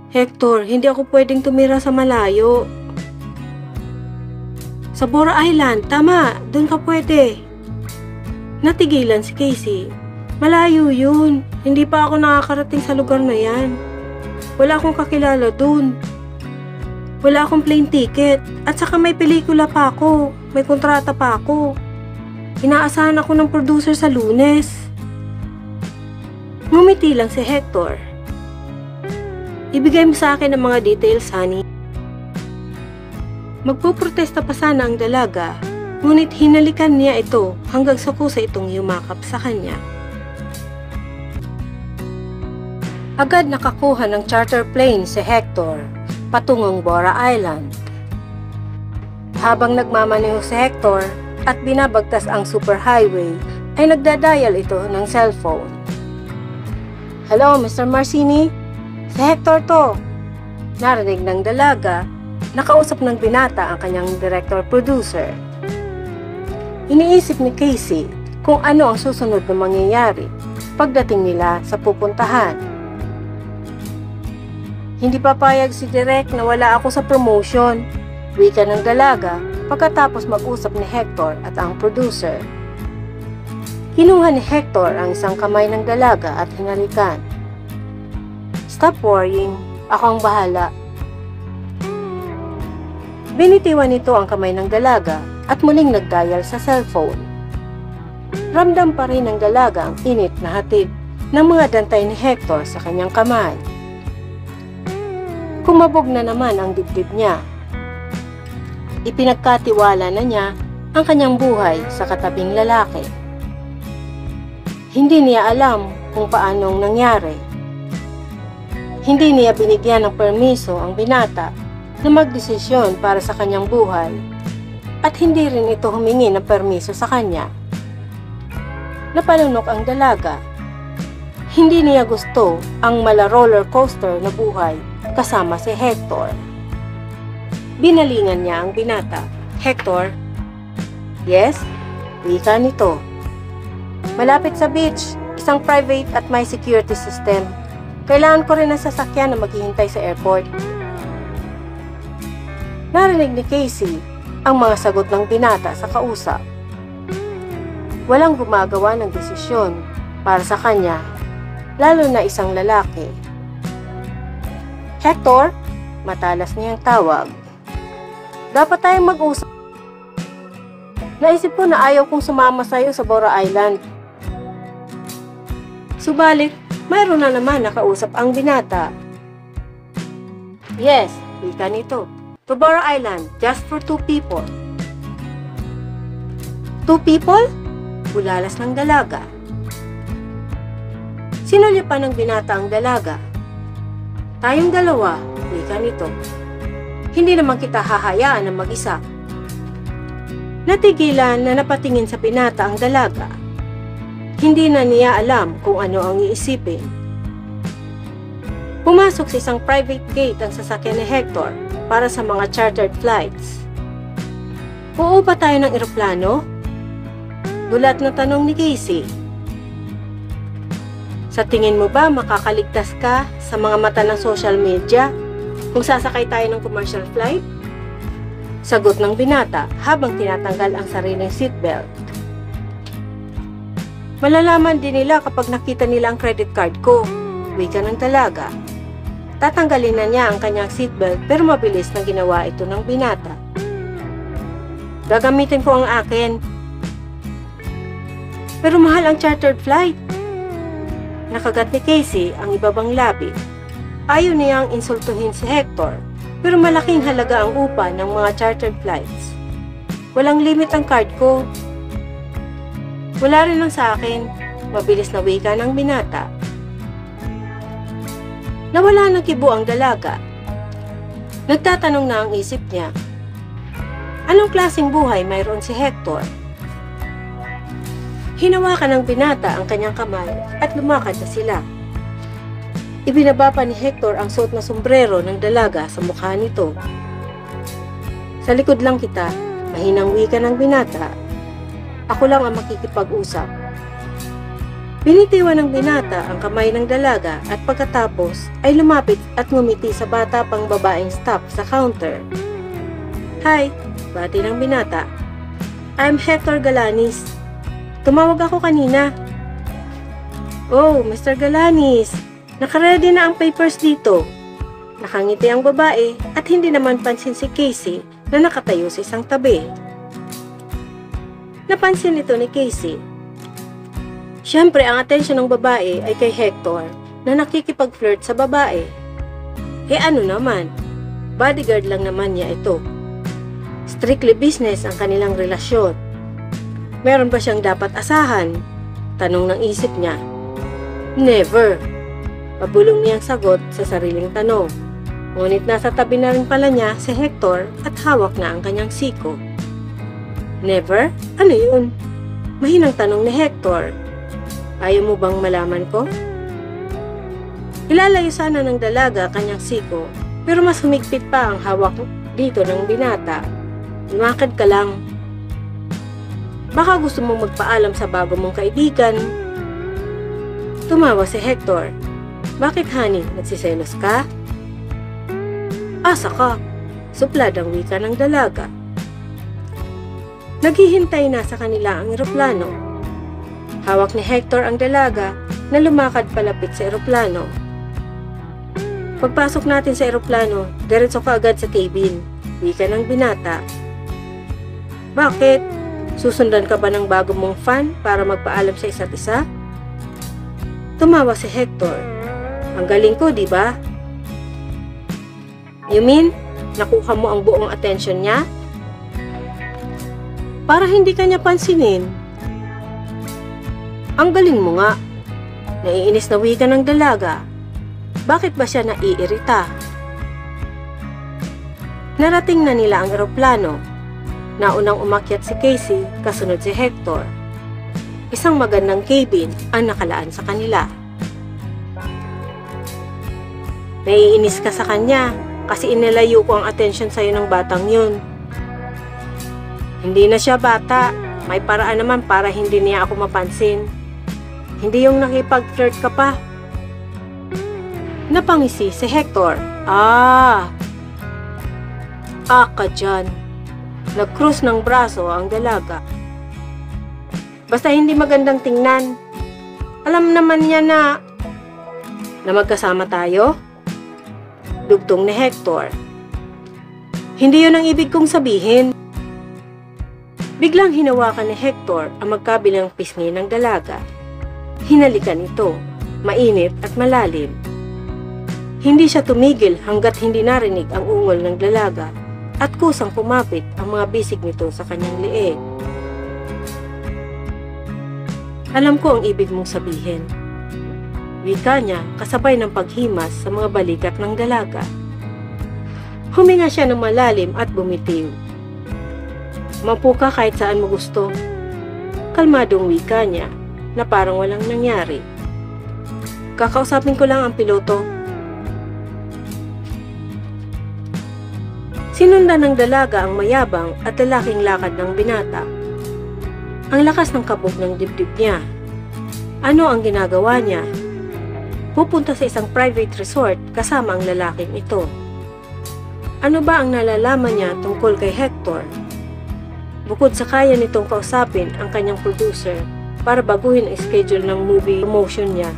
A: Hector, hindi ako pwedeng tumira sa malayo. Sa Bora Island, tama, doon ka pwede. Natigilan si Casey. Malayo yun. Hindi pa ako nakakarating sa lugar na yan. Wala akong kakilala dun. Wala akong plane ticket. At saka may pelikula pa ako. May kontrata pa ako. Inaasahan ako ng producer sa Lunes. Ngumiti lang si Hector. Ibigay mo sa akin ang mga details, honey. Magpoprotesta pa sana ang dalaga, ngunit hinalikan niya ito hanggang sa kusa itong yumakap sa kanya. Agad nakakuha ng charter plane si Hector patungong Bora Island. Habang nagmamaneho si Hector at binabagtas ang superhighway, ay nagdadial ito ng cellphone. Hello, Mr. Marcini? Si Hector to. Narinig ng dalaga, nakausap ng binata ang kanyang director-producer. Iniisip ni Casey kung ano ang susunod na mangyayari pagdating nila sa pupuntahan. Hindi papayag si Direk na wala ako sa promotion, wika ng dalaga pagkatapos mag-usap ni Hector at ang producer. Kinuha ni Hector ang isang kamay ng dalaga at hinalikan. Stop worrying, ako ang bahala. Binitiwan nito ang kamay ng dalaga at muling nagdial sa cellphone. Ramdam pa rin ng dalaga ang init na hatid ng mga dantay ni Hector sa kanyang kamay. Kumabog na naman ang dibdib niya. Ipinagkatiwala na niya ang kanyang buhay sa katabing lalaki. Hindi niya alam kung paanong nangyari. Hindi niya binigyan ng permiso ang binata na magdesisyon para sa kanyang buhay at hindi rin ito humingi ng permiso sa kanya. Napalunok ang dalaga. Hindi niya gusto ang mala roller coaster na buhay kasama si Hector. Binalingan niya ang binata. Hector? Yes? Wika nito. Malapit sa beach, isang private at may security system. Kailangan ko rin ng sasakyan na maghihintay sa airport. Narinig ni Casey ang mga sagot ng binata sa kausap. Walang gumagawa ng desisyon para sa kanya, lalo na isang lalaki. Hector, matalas niyang tawag. Dapat tayong mag-usap. Naisip ko na ayaw kong sumama sa iyo sa Bora Island. Subalit, mayroon na naman nakausap ang binata. Yes, wika nito. To Bora Island, just for 2 people. 2 people? Bulalas ng dalaga. Sinulipan ng binata ang dalaga. Tayong dalawa, wika nito. Hindi naman kita hahayaan na mag-isa. Natigilan na napatingin sa binata ang dalaga. Hindi na niya alam kung ano ang iisipin. Pumasok sa isang private gate ang sasakyan ni Hector para sa mga chartered flights. Uupa tayo ng eroplano? Gulat na tanong ni Casey. Sa tingin mo ba makakaligtas ka sa mga mata ng social media kung sasakay tayo ng commercial flight? Sagot ng binata habang tinatanggal ang sariling seatbelt. Malalaman din nila kapag nakita nila ang credit card ko, wika ng dalaga. Tatanggalin na niya ang kanyang seatbelt pero mabilis na ginawa ito ng binata. Gagamitin ko ang akin. Pero mahal ang chartered flight. Nakagat ni Casey ang ibabang labi. Ayaw niyang insultuhin si Hector, pero malaking halaga ang upa ng mga chartered flights. Walang limit ang card ko. Wala rin lang sa akin, mabilis na wika ng binata. Nawala ng kibo ang dalaga. Nagtatanong na ang isip niya. Anong klaseng buhay mayroon si Hector? Hinawakan ng binata ang kanyang kamay at lumakad na sila. Ibinaba pa ni Hector ang suot na sombrero ng dalaga sa mukha nito. Sa likod lang kita, mahinang wika ng binata. Ako lang ang makikipag-usap. Binitiwan ng binata ang kamay ng dalaga at pagkatapos ay lumapit at ngumiti sa bata pang babaeng staff sa counter. Hi, bati ng binata. I'm Hector Galanis. Tumawag ako kanina. Oh, Mr. Galanis, nakaredy na ang papers dito. Nakangiti ang babae at hindi naman pansin si Casey na nakatayo sa isang tabi. Napansin ito ni Casey. Siyempre, ang atensyon ng babae ay kay Hector na nakikipag-flirt sa babae. Ano naman, bodyguard lang naman niya ito. Strictly business ang kanilang relasyon. Meron ba siyang dapat asahan? Tanong ng isip niya. Never. Pabulong niyang sagot sa sariling tanong. Ngunit nasa tabi na rin pala niya si Hector at hawak na ang kanyang siko. Never? Ano yun? Mahinang tanong ni Hector. Ayaw mo bang malaman ko? Ilalayo sana ng dalaga kanyang siko, pero mas humigpit pa ang hawak dito ng binata. Lumakad ka lang. Baka gusto mong magpaalam sa bago mong kaibigan. Tumawa si Hector. Bakit honey, nagsiselos ka? Asa ka? Suplad ang wika ng dalaga. Naghihintay na sa kanila ang eroplano. Hawak ni Hector ang dalaga na lumakad palapit sa eroplano. Pagpasok natin sa eroplano, diretso ka agad sa cabin. Wika ng binata. Bakit? Susundan ka ba ng bago mong fan para magpaalam sa isa't isa? Tumawa si Hector. Ang galing ko, di ba? You mean, nakuha mo ang buong atensyon niya? Para hindi ka niya pansinin. Ang galing mo nga. Naiinis na wika ng dalaga. Bakit ba siya naiirita? Narating na nila ang eroplano. Naunang umakyat si Casey, kasunod si Hector. Isang magandang cabin ang nakalaan sa kanila. Naiinis ka sa kanya kasi inalayo ko ang atensyon sa'yo ng batang yun. Hindi na siya bata. May paraan naman para hindi niya ako mapansin. Hindi yung nakipag-flirt ka pa. Napangisi si Hector. Ka dyan. Nag-cruise ng braso ang dalaga. Basta hindi magandang tingnan. Alam naman niya na magkasama tayo. Dugtong ni Hector. Hindi yun ang ibig kong sabihin. Biglang hinawakan ni Hector ang magkabilang pisngi ng dalaga. Hinalikan ito, mainit at malalim. Hindi siya tumigil hanggat hindi narinig ang ungol ng dalaga at kusang kumapit ang mga bisig nito sa kanyang leeg. Alam ko ang ibig mong sabihin. Wika niya kasabay ng paghimas sa mga balikat ng dalaga. Huminga siya ng malalim at bumitiw. Maupo ka kahit saan mo gusto. Kalmadong wika niya na parang walang nangyari. Kakausapin ko lang ang piloto. Sinundan ng dalaga ang mayabang at lalaking lakad ng binata. Ang lakas ng kabog ng dibdib niya. Ano ang ginagawa niya? Pupunta sa isang private resort kasama ang lalaking ito. Ano ba ang nalalaman niya tungkol kay Hector? Bukod sa kaya nitong kausapin ang kanyang producer para baguhin ang schedule ng movie promotion niya,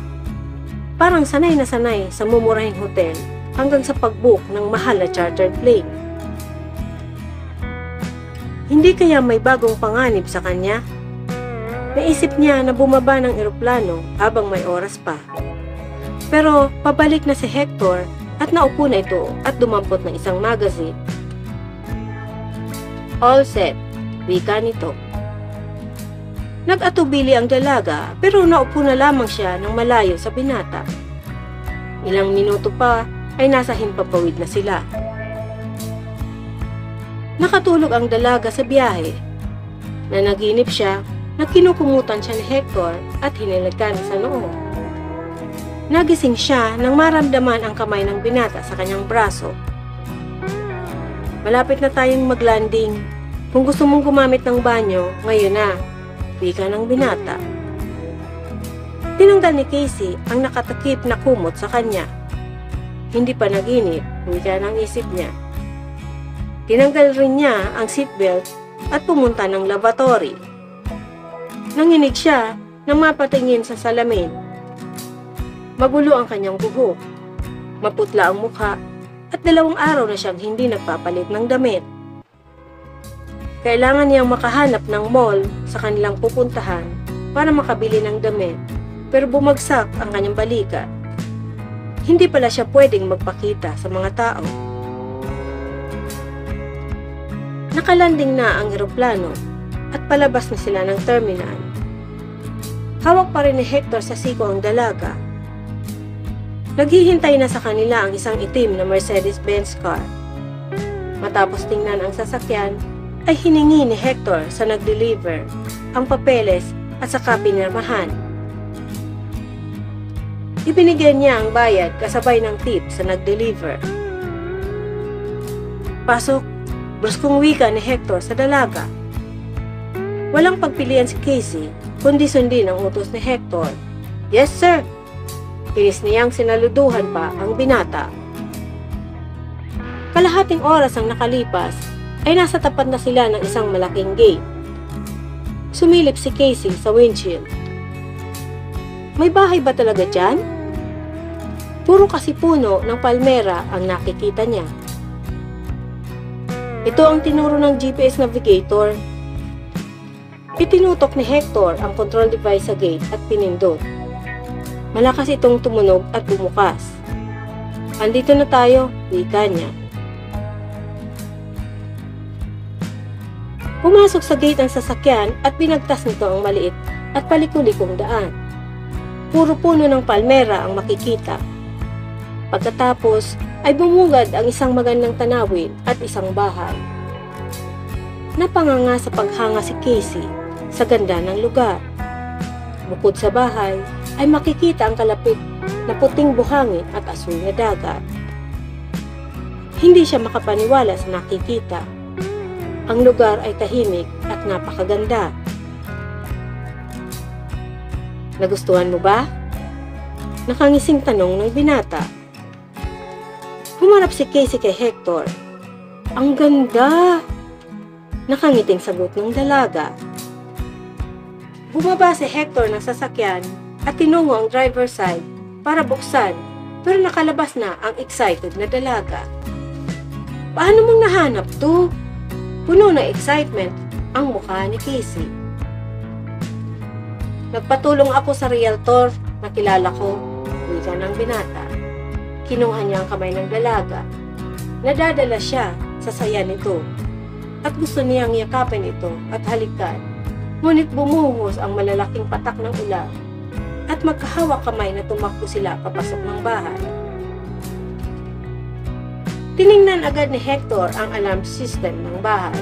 A: parang sanay na sanay sa mumurahing hotel hanggang sa pag-book ng mahal na chartered plane. Hindi kaya may bagong panganib sa kanya? Naisip niya na bumaba ng eroplano habang may oras pa. Pero pabalik na si Hector at naupo na ito at dumampot ng isang magazine. All set, wika nito. Nag-atubili ang dalaga pero naupo na lamang siya ng malayo sa binata. Ilang minuto pa ay nasa himpapawid na sila. Nakatulog ang dalaga sa biyahe. Nanaginip siya na kinukumutan siya ni Hector at hinilagan sa noo. Nagising siya nang maramdaman ang kamay ng binata sa kanyang braso. Malapit na tayong maglanding. Kung gusto mong gumamit ng banyo, ngayon na, wika ng binata. Tinanggal ni Casey ang nakatakip na kumot sa kanya. Hindi pa naginip, wika ng isip niya. Tinanggal rin niya ang seatbelt at pumunta ng lavatory. Nanginig siya nang mapatingin sa salamin. Magulo ang kanyang buhok, maputla ang mukha, at 2 araw na siyang hindi nagpapalit ng damit. Kailangan niyang makahanap ng mall sa kanilang pupuntahan para makabili ng damit, pero bumagsak ang kanyang balikat. Hindi pala siya pwedeng magpakita sa mga tao. Nakalanding na ang eroplano at palabas na sila ng terminal. Hawak pa rin ni Hector sa siko ang dalaga. Naghihintay na sa kanila ang isang itim na Mercedes-Benz car. Matapos tingnan ang sasakyan, ay hiningi ni Hector sa nag-deliver ang papeles at saka pinirmahan. Ibinigay niya ang bayad kasabay ng tip sa nag-deliver. Pasok, bruskong wika ni Hector sa dalaga. Walang pagpilian si Casey, kundi sundin ang utos ni Hector. Yes, sir. Kinis niyang sinaluduhan pa ang binata. Kalahating oras ang nakalipas, ay nasa tapat na sila ng isang malaking gate. Sumilip si Casey sa windshield. May bahay ba talaga dyan? Puro kasi puno ng palmera ang nakikita niya. Ito ang tinuro ng GPS navigator. Itinutok ni Hector ang control device sa gate at pinindot. Malakas itong tumunog at bumukas. Andito na tayo, wika niya. Pumasok sa gate ang sasakyan at binagtas nito ang maliit at palikulikong daan. Puro puno ng palmera ang makikita. Pagkatapos ay bumungad ang isang magandang tanawin at isang bahay. Napanganga sa paghanga si Casey sa ganda ng lugar. Bukod sa bahay, ay makikita ang kalapit na puting buhangin at asul na dagat. Hindi siya makapaniwala sa nakikita. Ang lugar ay tahimik at napakaganda. Nagustuhan mo ba? Nakangising tanong ng binata. Humarap si Casey kay Hector. Ang ganda! Nakangiting sagot ng dalaga. Bumaba si Hector ng sasakyan at tinungo ang driver's side para buksan, pero nakalabas na ang excited na dalaga. Paano mong nahanap to? Puno ng excitement ang mukha ni Casey. Nagpatulong ako sa realtor na kilala ko, wika ng binata. Kinuha niya ang kamay ng dalaga. Nadadala siya sa saya nito at gusto niyang yakapin ito at halikan. Ngunit bumuhos ang malalaking patak ng ulan at magkahawak kamay na tumakbo sila papasok ng bahay. Tiningnan agad ni Hector ang alarm system ng bahay.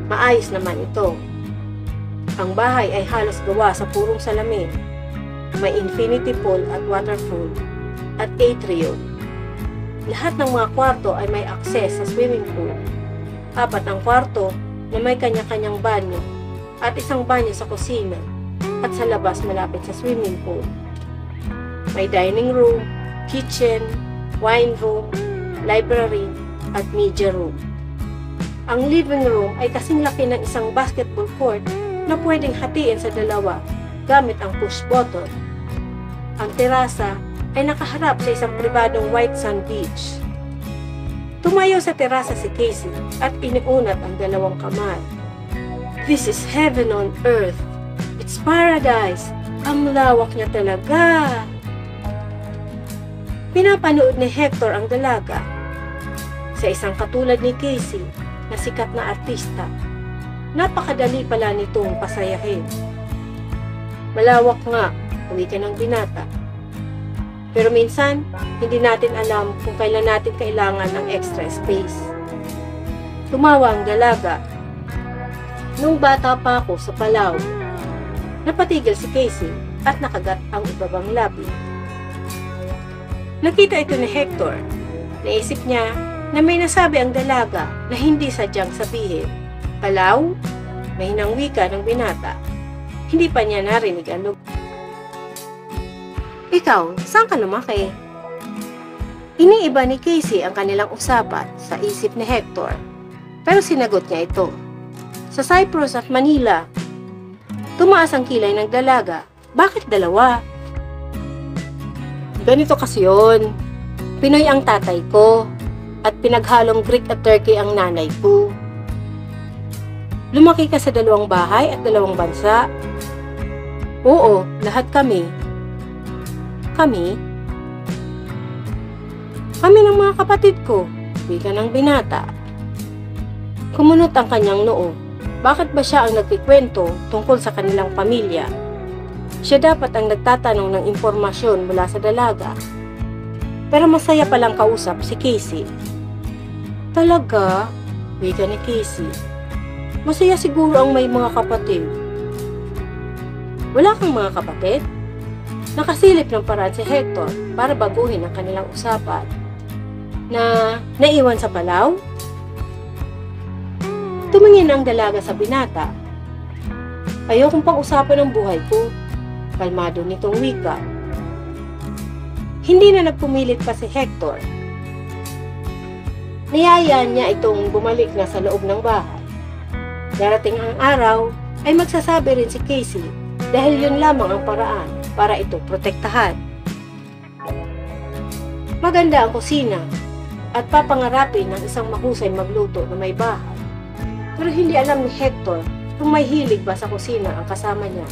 A: Maayos naman ito. Ang bahay ay halos gawa sa purong salamin. May infinity pool at waterfall at atrium. Lahat ng mga kwarto ay may access sa swimming pool. 4 ang kwarto na may kanya-kanyang banyo at isang banyo sa kusina at sa labas malapit sa swimming pool. May dining room, kitchen, wine room, library, at media room. Ang living room ay kasing laki ng isang basketball court na pwedeng hatiin sa dalawa gamit ang push button. Ang terasa ay nakaharap sa isang pribadong white sand beach. Tumayo sa terasa si Casey at iniunat ang dalawang kamay. This is heaven on earth. It's paradise. Ang lawak niya talaga. Pinapanood ni Hector ang dalaga. Sa isang katulad ni Casey na sikat na artista, napakadali pala nitong pasayahin. Malawak nga, wika ng binata. Pero minsan, hindi natin alam kung kailan natin kailangan ng extra space. Tumawa ang dalaga. Nung bata pa ako sa Palau, napatigil si Casey at nakagat ang ibabang labi. Nakita ito ni Hector. Naisip niya na may nasabi ang dalaga na hindi sadyang sabihin. Palau? Mahinang wika ng binata. Hindi pa niya narinig ang lugar. Ikaw, saan ka lumaki? Iniiba ni Casey ang kanilang usapan sa isip ni Hector. Pero sinagot niya ito. Sa Cyprus at Manila. Tumaas ang kilay ng dalaga. Bakit dalawa? Ganito kasi yun. Pinoy ang tatay ko at pinaghalong Greek at Turkey ang nanay ko. Lumaki ka sa 2 bahay at 2 bansa. Oo, lahat kami. Kami? Kami ng mga kapatid ko, wika ng binata. Kumunot ang kanyang noo. Bakit ba siya ang nagkikwento tungkol sa kanilang pamilya? Siya dapat ang nagtatanong ng impormasyon mula sa dalaga. Pero masaya palang kausap si Casey. Talaga? Wika ni Casey. Masaya siguro ang may mga kapatid. Wala kang mga kapatid? Nakasilip ng paraan si Hector para baguhin ang kanilang usapan. Na naiwan sa Palau? Tumingin ang dalaga sa binata. Ayokong pag-usapan ang buhay ko. Kalmado nitong wika. Hindi na nagpumilit pa si Hector. Niyayaan niya itong bumalik na sa loob ng bahay. Darating ang araw ay magsasabi rin si Casey dahil yun lamang ang paraan para ito protektahan. Maganda ang kusina at papangarapin ng isang mahusay magluto na may bahay. Pero hindi alam ni Hector kung may hilig ba sa kusina ang kasama niya.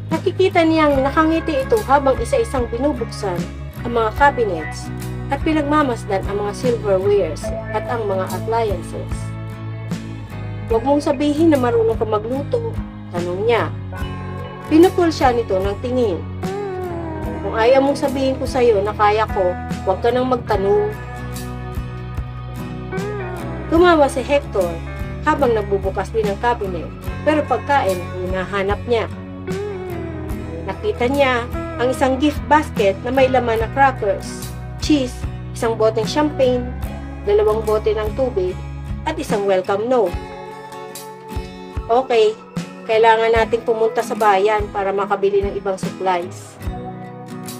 A: Nakikita niyang nakangiti ito habang isa-isang binubuksan ang mga cabinets at pinagmamasdan ang mga silverwares at ang mga appliances. Huwag mong sabihin na marunong ka magluto, tanong niya. Pinupul siya nito ng tingin. Kung ayaw mong sabihin ko sa'yo na kaya ko, huwag ka nang magtanong. Tumawa si Hector habang nagbubukas din ng cabinet, pero pagkain hinahanap niya. Nakita niya ang isang gift basket na may laman na crackers, cheese, isang boteng champagne, 2 bote ng tubig, at isang welcome note. Okay, kailangan nating pumunta sa bayan para makabili ng ibang supplies.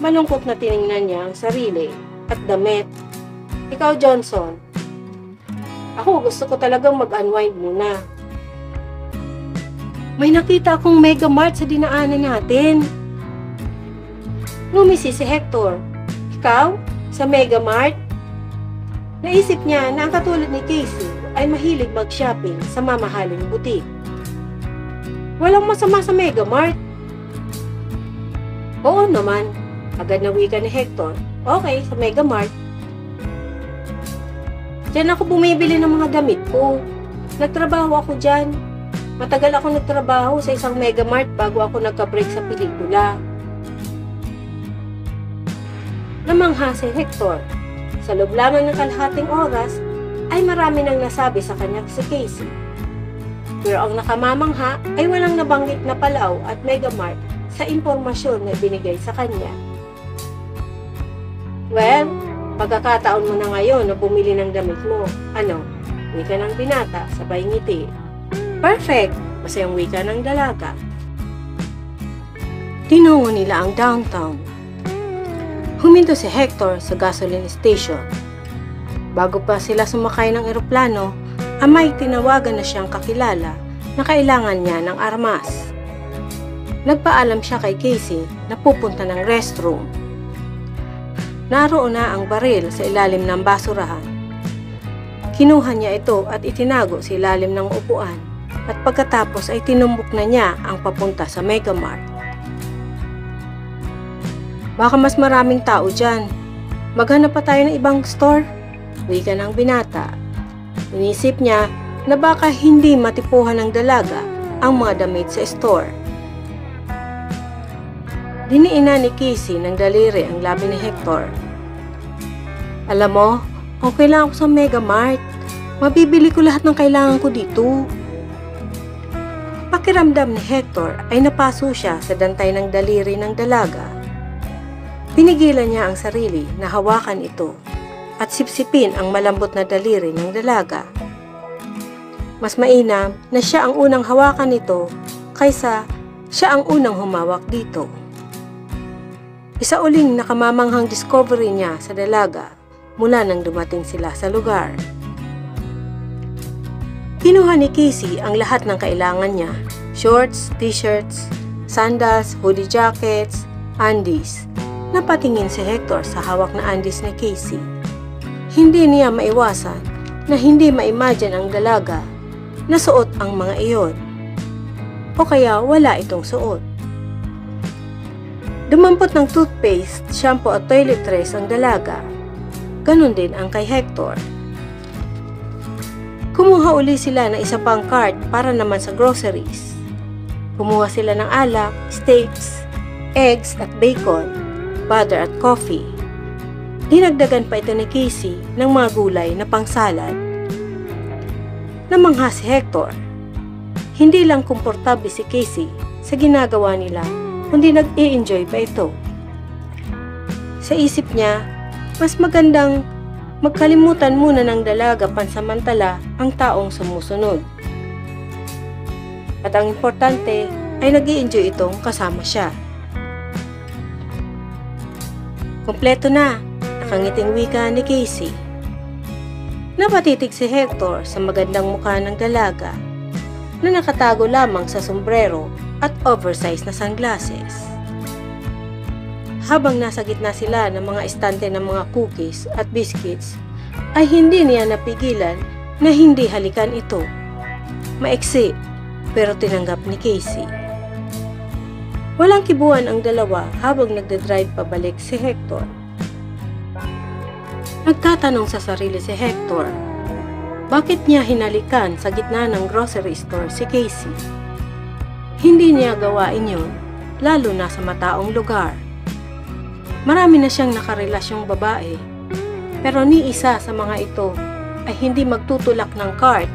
A: Malungkot na tiningnan niya ang sarili at damit. Ikaw, Johnson. Ako, gusto ko talagang mag-unwind muna. May nakita akong Mega Mart sa dinaanan natin. Ngumisi si Hector. Ikaw? Sa Mega Mart? Naisip niya na ang katulad ni Casey ay mahilig mag-shopping sa mamahaling butik. Walang masama sa Mega Mart. Oo naman, agad na wika ni Hector. Okay, sa Mega Mart. Diyan ako bumibili ng mga damit ko. Nagtrabaho ako dyan. Matagal ako nagtrabaho sa isang Mega Mart bago ako nagka-break sa pelikula. Namangha si Hector. Sa loob lamang ng kalahating oras, ay marami nang nasabi sa kanya si Casey. Pero ang nakamamangha ay walang nabanggit na Palau at Mega Mart sa impormasyon na ibinigay sa kanya. Well, pagkakataon mo na ngayon na bumili ng damit mo. Ano? Wika ng binata, sabay ngiti. Perfect! Masayang wika ng dalaga. Tinungo nila ang downtown. Huminto si Hector sa gasoline station. Bago pa sila sumakay ng eroplano, may tinawagan na siyang kakilala na kailangan niya ng armas. Nagpaalam siya kay Casey na pupunta ng restroom. Naroon na ang baril sa ilalim ng basurahan. Kinuha niya ito at itinago sa ilalim ng upuan at pagkatapos ay tinumbok na niya ang papunta sa Mega Mart. Baka mas maraming tao dyan. Maghanap pa tayo ng ibang store. Wika ng binata. Inisip niya na baka hindi matipuhan ng dalaga ang mga damit sa store. Diniinan ni Casey ng daliri ang labi ni Hector. Alam mo, okay lang ako sa Mega Mart. Mabibili ko lahat ng kailangan ko dito. Pakiramdam ni Hector ay napaso siya sa dantay ng daliri ng dalaga. Pinigilan niya ang sarili na hawakan ito at sipsipin ang malambot na daliri ng dalaga. Mas mainam na siya ang unang hawakan nito kaysa siya ang unang humawak dito. Isa uling nakamamanghang discovery niya sa dalaga mula nang dumating sila sa lugar. Kinuha ni Casey ang lahat ng kailangan niya: shorts, t-shirts, sandals, hoodie jackets, undies. Napatingin si Hector sa hawak na undies ni Casey. Hindi niya maiwasan na hindi ma-imagine ang dalaga na suot ang mga iyon. O kaya wala itong suot. Dumampot ng toothpaste, shampoo at toiletries ang dalaga. Ganon din ang kay Hector. Kumuha uli sila ng isa pang cart para naman sa groceries. Kumuha sila ng alak, steaks, eggs at bacon, butter at coffee. Dinagdagan pa ito ni Casey ng mga gulay na pangsalad. Namangha si Hector. Hindi lang komportable si Casey sa ginagawa nila, kundi nag-i-enjoy pa ito. Sa isip niya, mas magandang magkalimutan muna ng dalaga pansamantala ang taong sumusunod. At ang importante ay nag-i-enjoy itong kasama siya. Kompleto na, nakangiting wika ni Casey. Napatitig si Hector sa magandang mukha ng dalaga na nakatago lamang sa sombrero at oversized na sunglasses. Habang nasa gitna sila ng mga estante ng mga cookies at biscuits, ay hindi niya napigilan na hindi halikan ito. Maiksi, pero tinanggap ni Casey. Walang kibuan ang dalawa habang nagdadrive pabalik si Hector. Nagtatanong sa sarili si Hector, bakit niya hinalikan sa gitna ng grocery store si Casey? Hindi niya gawain yun, lalo na sa mataong lugar. Marami na siyang nakarelasyong babae, pero ni isa sa mga ito ay hindi magtutulak ng cart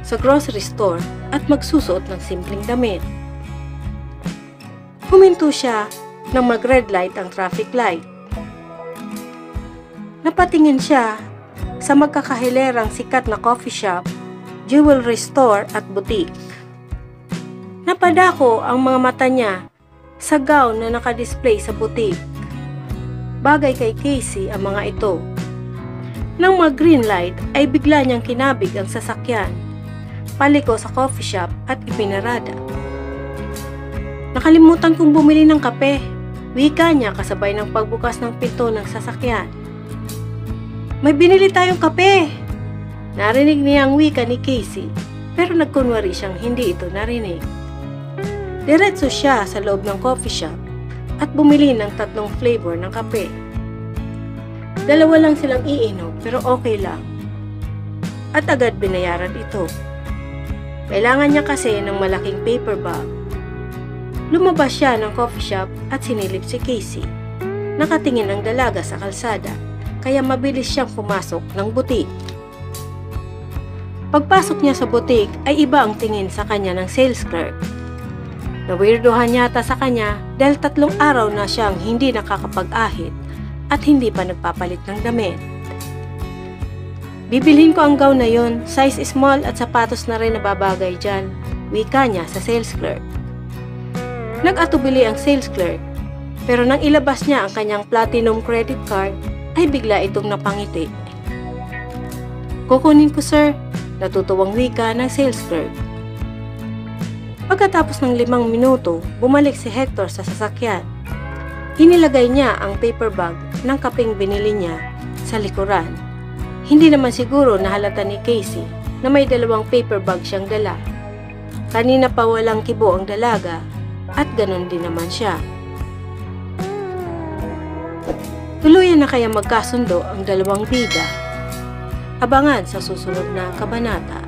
A: sa grocery store at magsusuot ng simpleng damit. Huminto siya nang mag-red light ang traffic light. Napatingin siya sa magkakahilerang sikat na coffee shop, jewelry store at boutique. Napadako ang mga mata niya sa gown na nakadisplay sa boutique. Bagay kay Casey ang mga ito. Nang mag-green light ay bigla niyang kinabig ang sasakyan, paliko sa coffee shop at ipinarada. Nakalimutan kong bumili ng kape, wika niya kasabay ng pagbukas ng pinto ng sasakyan. May binili tayong kape! Narinig niya ang wika ni Casey, pero nagkunwari siyang hindi ito narinig. Diretso siya sa loob ng coffee shop at bumili ng 3 flavor ng kape. 2 lang silang iinom pero okay lang. At agad binayaran ito. Kailangan niya kasi ng malaking paper bag. Lumabas siya ng coffee shop at sinilip si Casey. Nakatingin ang dalaga sa kalsada, kaya mabilis siyang pumasok ng butik. Pagpasok niya sa butik ay iba ang tingin sa kanya ng sales clerk. Nawirdohan yata sa kanya dahil 3 araw na siyang hindi nakakapag-ahit at hindi pa nagpapalit ng damit. Bibilhin ko ang gown na yon, size small at sapatos na rin na babagay dyan, wika niya sa sales clerk. Nag-atubili ang sales clerk, pero nang ilabas niya ang kanyang platinum credit card, ay bigla itong napangiti. Kukunin ko sir, natutuwang wika ng sales clerk. Pagkatapos ng 5 minuto, bumalik si Hector sa sasakyan. Inilagay niya ang paper bag ng kapeng binili niya sa likuran. Hindi naman siguro nahalata ni Casey na may 2 paper bag siyang dala. Kanina pa walang kibo ang dalaga at ganon din naman siya. Tuluyan na kaya magkasundo ang 2 bida? Abangan sa susunod na kabanata.